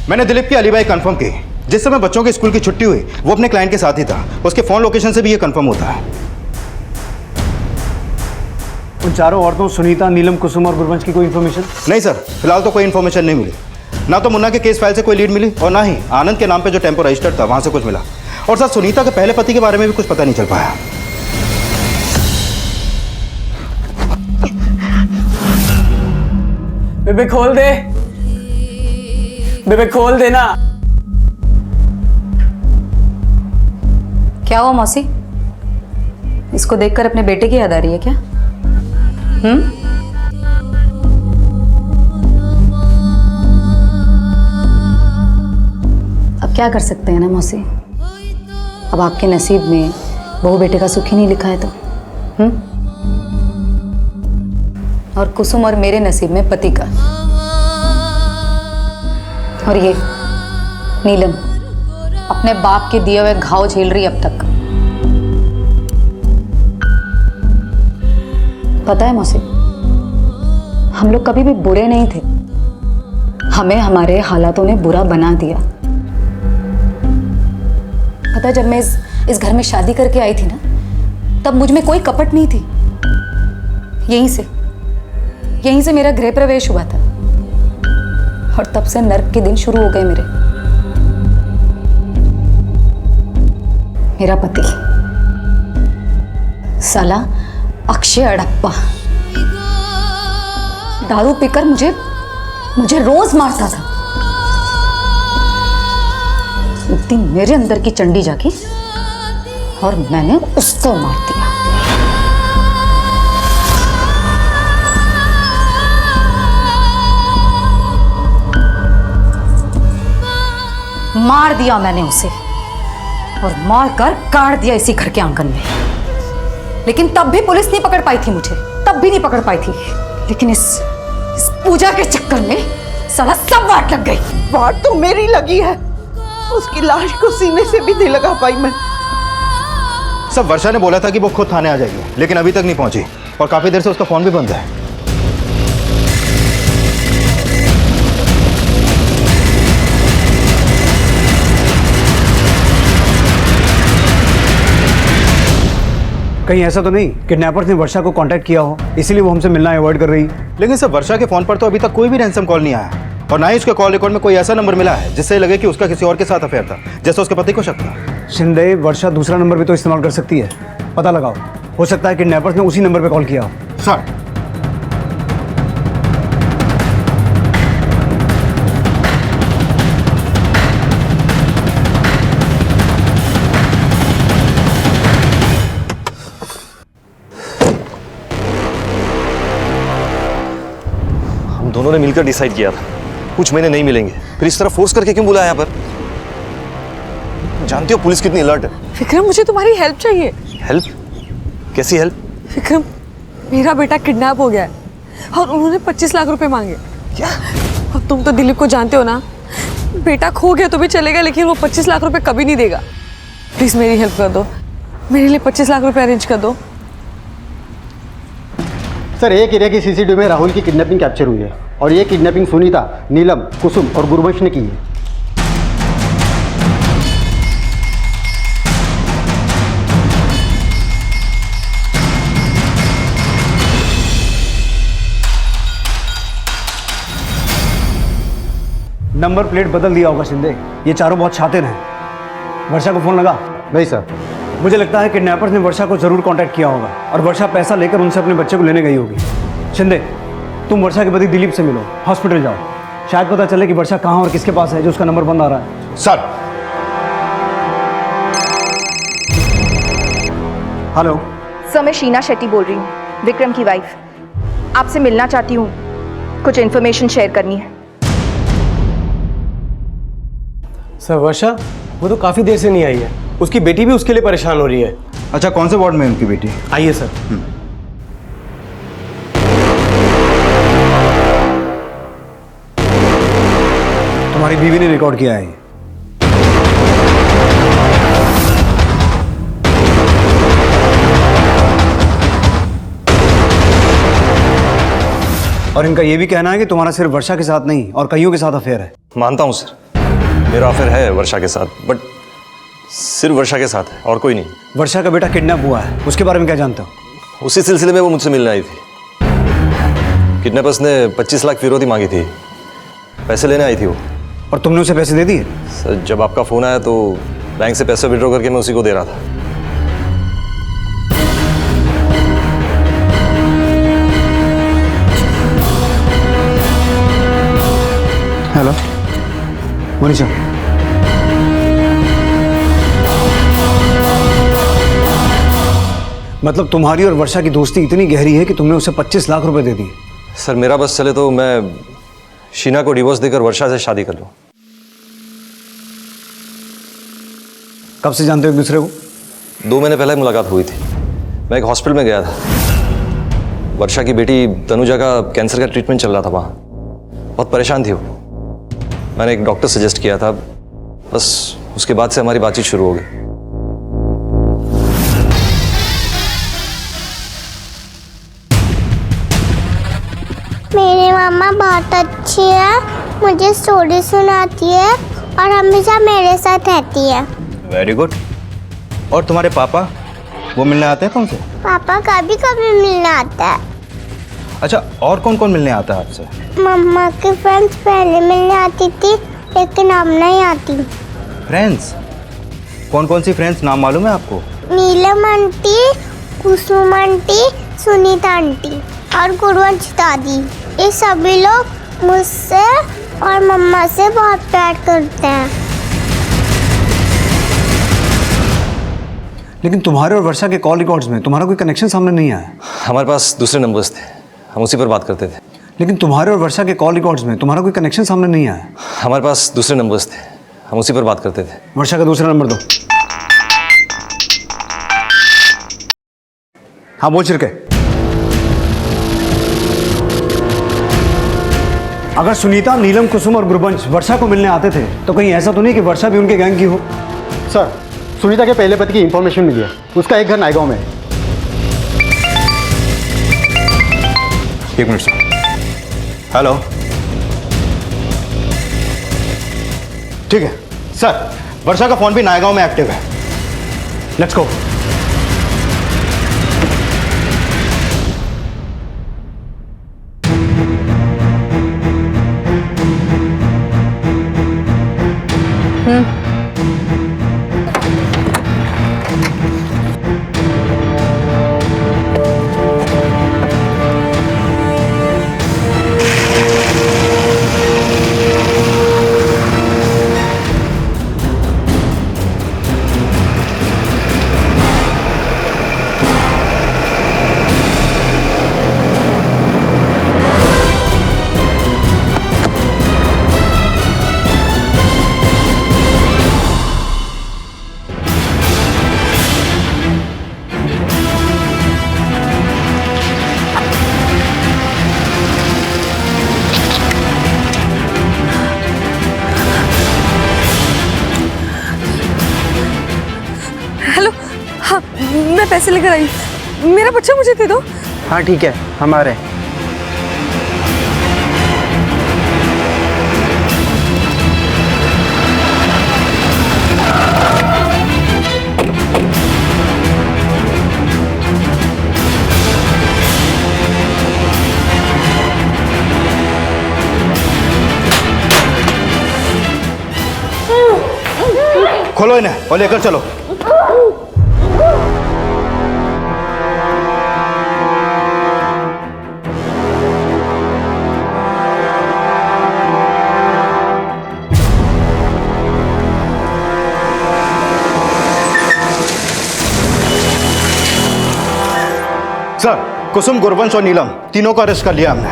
मैंने दिलीप की अलीबाई कंफर्म की। जिस समय बच्चों के स्कूल की छुट्टी हुई वो अपने क्लाइंट के साथ ही था। उसके फोन लोकेशन से भी ये कंफर्म होता है। उन चारों औरतों सुनीता, नीलम, कुसुम और गुरवंश की कोई इन्फॉर्मेशन? नहीं सर, फिलहाल तो कोई इन्फॉर्मेशन नहीं मिली। ना तो मुन्ना के केस फाइल से कोई लीड मिली और ना ही आनंद के नाम पे जो टेम्पो रजिस्टर्ड था वहां से कुछ मिला। और सर, सुनीता के पहले पति के बारे में भी कुछ पता नहीं चल पाया। बेबे खोल दे, बेबे खोल देना। क्या हुआ मौसी? इसको देखकर अपने बेटे की याद आ रही है क्या? अब क्या कर सकते हैं ना मौसी, अब आपके नसीब में बहू बेटे का सुख ही नहीं लिखा है तो। और कुसुम और मेरे नसीब में पति का। और ये नीलम अपने बाप के दिए हुए घाव झेल रही अब तक। पता है मौसी, हम लोग कभी भी बुरे नहीं थे, हमें हमारे हालातों ने बुरा बना दिया। पता है, जब मैं इस घर में शादी करके आई थी ना, तब मुझ में कोई कपट नहीं थी। यहीं से मेरा गृह प्रवेश हुआ था और तब से नर्क के दिन शुरू हो गए मेरे। मेरा पति साला अक्षय अड़प्पा दारू पीकर मुझे रोज मारता था। एक दिन मेरे अंदर की चंडी जागी और मैंने उसको मार दिया। मार दिया मैंने उसे और मार कर काट दिया इसी घर के आंगन में। लेकिन तब भी पुलिस नहीं पकड़ पाई थी मुझे, तब भी नहीं पकड़ पाई थी। लेकिन इस पूजा के चक्कर में साला सब वाट लग गई। वाट तो मेरी लगी है, उसकी लाश को सीने से भी नहीं लगा पाई मैं। सब वर्षा ने बोला था कि वो खुद थाने आ जाएगी, लेकिन अभी तक नहीं पहुंची और काफी देर से उसका फोन भी बंद है। कहीं ऐसा तो नहीं किडनैपर्स ने वर्षा को कांटेक्ट किया हो, इसीलिए वो हमसे मिलना अवॉइड कर रही? लेकिन सर, वर्षा के फोन पर तो अभी तक कोई भी रैंसम कॉल नहीं आया और ना ही उसके कॉल रिकॉर्ड में कोई ऐसा नंबर मिला है जिससे लगे कि उसका किसी और के साथ अफेयर था, जैसे उसके पति को शक था। शिंदे, वर्षा दूसरा नंबर भी तो इस्तेमाल कर सकती है, पता लगाओ। हो सकता है किडनैपर्स ने उसी नंबर पे कॉल किया हो। सर, दोनों ने मिलकर डिसाइड किया था कुछ महीने नहीं मिलेंगे, फिर इस तरह फोर्स करके क्यों बुलाया यहाँ पर? जानती हो पुलिस कितनी अलर्ट है। विक्रम, मुझे तुम्हारी हेल्प चाहिए। हेल्प? कैसी हेल्प? विक्रम, मेरा बेटा किडनैप हो गया है और उन्होंने 25 लाख रुपए मांगे। क्या? और तुम तो दिलीप को जानते हो ना, बेटा खो गया तो भी चलेगा लेकिन वो 25 लाख रुपए कभी नहीं देगा। प्लीज मेरी हेल्प कर दो, मेरे लिए 25 लाख रुपए अरेंज कर दो। सर, एक एरिया की सीसीटीवी में राहुल की किडनैपिंग कैप्चर हुई है और ये किडनैपिंग सुनीता, नीलम, कुसुम और गुरवंश ने की है। नंबर प्लेट बदल दिया होगा शिंदे, ये चारों बहुत शातिर हैं। वर्षा को फोन लगा? नहीं सर। मुझे लगता है किडनैपर्स ने वर्षा को जरूर कांटेक्ट किया होगा और वर्षा पैसा लेकर उनसे अपने बच्चे को लेने गई होगी। शिंदे, तुम वर्षा के पति दिलीप से मिलो, हॉस्पिटल जाओ, शायद पता चले कि वर्षा कहाँ और किसके पास है जो उसका नंबर बंद आ रहा है। सर। हेलो सर, मैं शीना शेट्टी बोल रही हूँ, विक्रम की वाइफ। आपसे मिलना चाहती हूँ, कुछ इन्फॉर्मेशन शेयर करनी है। सर वर्षा वो तो काफ़ी देर से नहीं आई है, उसकी बेटी भी उसके लिए परेशान हो रही है। अच्छा, कौन से वार्ड में है उनकी बेटी? आइए सर। तुम्हारी बीवी ने रिकॉर्ड किया है। और इनका यह भी कहना है कि तुम्हारा सिर्फ वर्षा के साथ नहीं और कईयों के साथ अफेयर है। मानता हूँ सर, मेरा अफेयर है वर्षा के साथ, बट सिर्फ वर्षा के साथ है और कोई नहीं। वर्षा का बेटा किडनैप हुआ है, उसके बारे में क्या जानते हो? उसी सिलसिले में वो मुझसे मिलने आई थी। किडनैपर्स ने 25 लाख फिरौती मांगी थी, पैसे लेने आई थी वो। और तुमने उसे पैसे दे दिए? सर जब आपका फ़ोन आया तो बैंक से पैसे विड्रॉ करके मैं उसी को दे रहा था। हेलो मनीषा, मतलब तुम्हारी और वर्षा की दोस्ती इतनी गहरी है कि तुमने उसे 25 लाख रुपए दे दिए? सर मेरा बस चले तो मैं शीना को डिवोर्स देकर वर्षा से शादी कर लूं। कब से जानते हो एक दूसरे को? 2 महीने पहले मुलाकात हुई थी। मैं एक हॉस्पिटल में गया था, वर्षा की बेटी तनुजा का कैंसर का ट्रीटमेंट चल रहा था वहाँ। बहुत परेशान थी वो, मैंने एक डॉक्टर सजेस्ट किया था, बस उसके बाद से हमारी बातचीत शुरू हो गई। मेरी मामा बहुत अच्छी है, मुझे स्टोरी सुनाती है और हमेशा मेरे साथ रहती है। Very good. और तुम्हारे पापा, वो मिलने आते हैं तुमसे? पापा कभी कभी मिलने आता है। अच्छा, और कौन कौन मिलने आता है आपसे? मम्मा की फ्रेंड्स पहले मिलने आती थी, लेकिन अब नहीं आती। फ्रेंड्स? कौन कौन सी फ्रेंड्स, नाम मालूम है आपको? नीलम आंटी, कुसुम आंटी, सुनीता आंटी और गुरुवंश दादी। ये सभी लोग मुझसे और मम्मा से बहुत प्यार करते हैं। लेकिन तुम्हारे और वर्षा के कॉल रिकॉर्ड्स में तुम्हारा कोई कनेक्शन सामने नहीं आया। हमारे पास दूसरे नंबर्स थे, हम उसी पर बात करते थे। लेकिन तुम्हारे और वर्षा के कॉल रिकॉर्ड्स में तुम्हारा कोई कनेक्शन सामने नहीं आया। हमारे पास दूसरे नंबर्स थे, हम उसी पर बात करते थे। वर्षा का दूसरा नंबर दो। हाँ बोल चिरके। अगर सुनीता, नीलम, कुसुम और गुरबंश वर्षा को मिलने आते थे तो कहीं ऐसा तो नहीं कि वर्षा भी उनके गैंग की हो? सर, सुनीता के पहले पति की इंफॉर्मेशन मिली है, उसका एक घर नायगांव में है। एक मिनट सर। हेलो, ठीक है सर, वर्षा का फोन भी नायगांव में एक्टिव है। Let's go. मैं पैसे लेकर आई, मेरा बच्चा मुझे दे दो। हाँ ठीक है, हम आ रहे हैं। खोलो इन्हें और लेकर चलो। सर, कुसुम, गुरवंश और नीलम तीनों का अरेस्ट कर लिया हमने।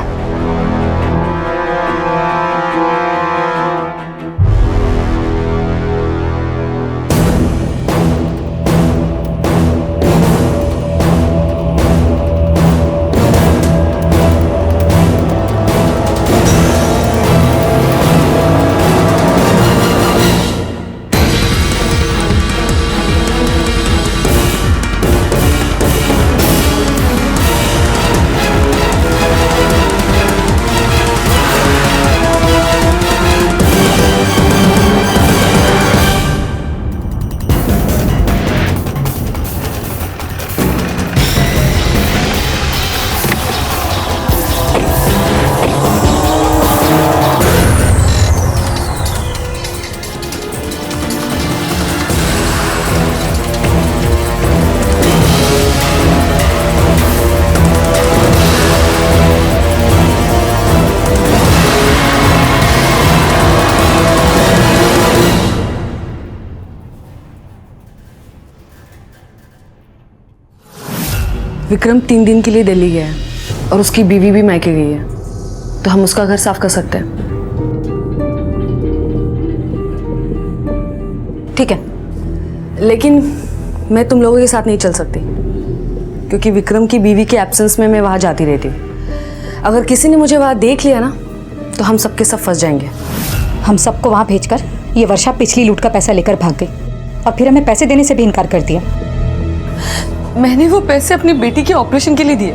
विक्रम 3 दिन के लिए दिल्ली गया है और उसकी बीवी भी मायके गई है, तो हम उसका घर साफ कर सकते हैं। ठीक है, लेकिन मैं तुम लोगों के साथ नहीं चल सकती क्योंकि विक्रम की बीवी के एब्सेंस में मैं वहाँ जाती रहती हूँ। अगर किसी ने मुझे वहाँ देख लिया ना तो हम सबके सब फंस जाएंगे। हम सबको वहाँ भेजकर ये वर्षा पिछली लूट का पैसा लेकर भाग गई और फिर हमें पैसे देने से भी इनकार कर दिया। मैंने वो पैसे अपनी बेटी के ऑपरेशन के लिए दिए।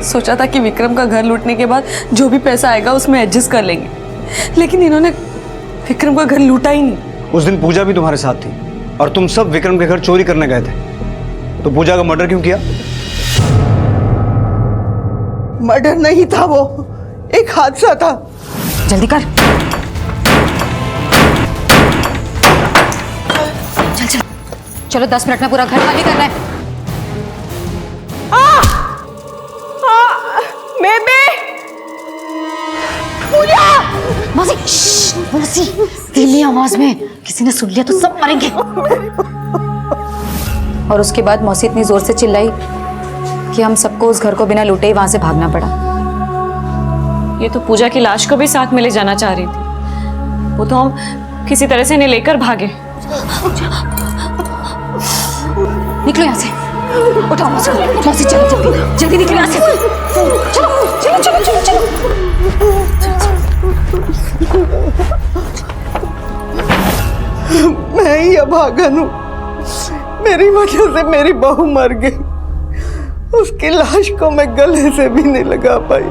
सोचा था कि विक्रम का घर लूटने के बाद जो भी पैसा आएगा उसमें एडजस्ट कर लेंगे, लेकिन इन्होंने विक्रम का घर लूटा ही नहीं। उस दिन पूजा भी तुम्हारे साथ थी और तुम सब विक्रम के घर चोरी करने गए थे, तो पूजा का मर्डर क्यों किया? मर्डर नहीं था, वो एक हादसा था। जल्दी कर, चल चल, चलो 10 मिनट में पूरा घर खाली करना है। पूजा! मौसी, मौसी, धीमी आवाज में, किसी ने सुन लिया तो सब मरेंगे। और उसके बाद मौसी इतनी जोर से चिल्लाई कि हम सबको उस घर को बिना लूटे ही वहां से भागना पड़ा। ये तो पूजा की लाश को भी साथ में ले जाना चाह रही थी, वो तो हम किसी तरह से इन्हें लेकर भागे। निकलो यहाँ से, उठाओ मौसी, मौसी चलो जल्दी, जल्दी निकलो यहाँ से। चलो चलो चलो चलो चलो। मैं ही अभागन हूँ, मेरी वजह से मेरी बहू मर गई, उसकी लाश को मैं गले से भी नहीं लगा पाई।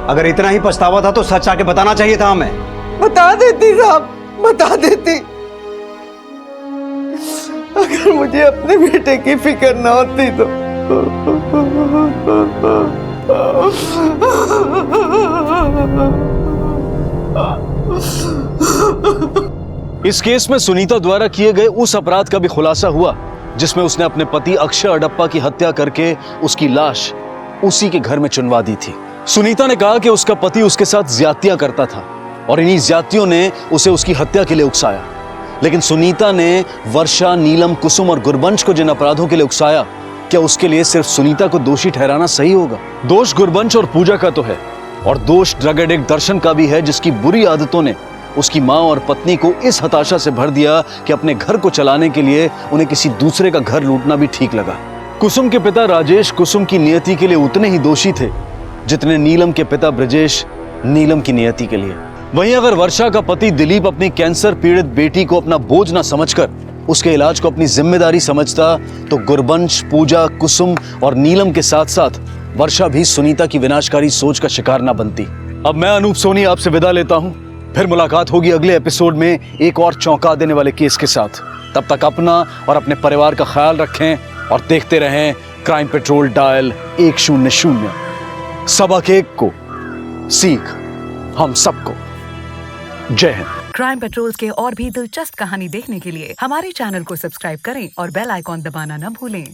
अगर इतना ही पछतावा था तो सच आके बताना चाहिए था हमें। बता देती साहब, बता देती। अगर मुझे अपने बेटे की फिक्र ना होती तो। इस केस में सुनीता द्वारा किए गए उस अपराध का भी खुलासा हुआ जिसमें उसने अपने पति अक्षय अडप्पा की हत्या करके उसकी लाश उसी के घर में चुनवा दी थी। सुनीता ने कहा कि उसका पति उसके साथ ज्यादतियां करता था और इन्हीं ज्यादतियों ने उसे उसकी हत्या के लिए उकसाया। लेकिन सुनीता ने वर्षा, नीलम, कुसुम और गुरबंश को जिन अपराधों के लिए उकसाया, क्या उसके लिए सिर्फ सुनीता को दोषी ठहराना सही होगा? दोष गुरबंश और पूजा का तो है, और दोष ड्रग एडिक्ट दर्शन का भी है, जिसकी बुरी आदतों ने उसकी मां और पत्नी को इस हताशा से भर दिया कि अपने घर को चलाने के लिए उन्हें किसी दूसरे का घर लूटना भी ठीक लगा। कुसुम के पिता राजेश कुसुम की नियति के लिए उतने ही दोषी थे जितने नीलम के पिता ब्रजेश नीलम की नियति के लिए। वहीं अगर वर्षा का पति दिलीप अपनी कैंसर पीड़ित बेटी को अपना बोझ न समझकर उसके इलाज को अपनी जिम्मेदारी समझता, तो गुरबंश, पूजा, कुसुम और नीलम के साथ साथ वर्षा भी सुनीता की विनाशकारी सोच का शिकार न बनती। अब मैं अनूप सोनी आपसे विदा लेता हूं, फिर मुलाकात होगी अगले एपिसोड में एक और चौंका देने वाले केस के साथ। तब तक अपना और अपने परिवार का ख्याल रखें और देखते रहें क्राइम पेट्रोल डायल 100। सबक एक को सीख हम सबको। जय हिंद। क्राइम पेट्रोल के और भी दिलचस्प कहानी देखने के लिए हमारे चैनल को सब्सक्राइब करें और बेल आइकॉन दबाना न भूलें।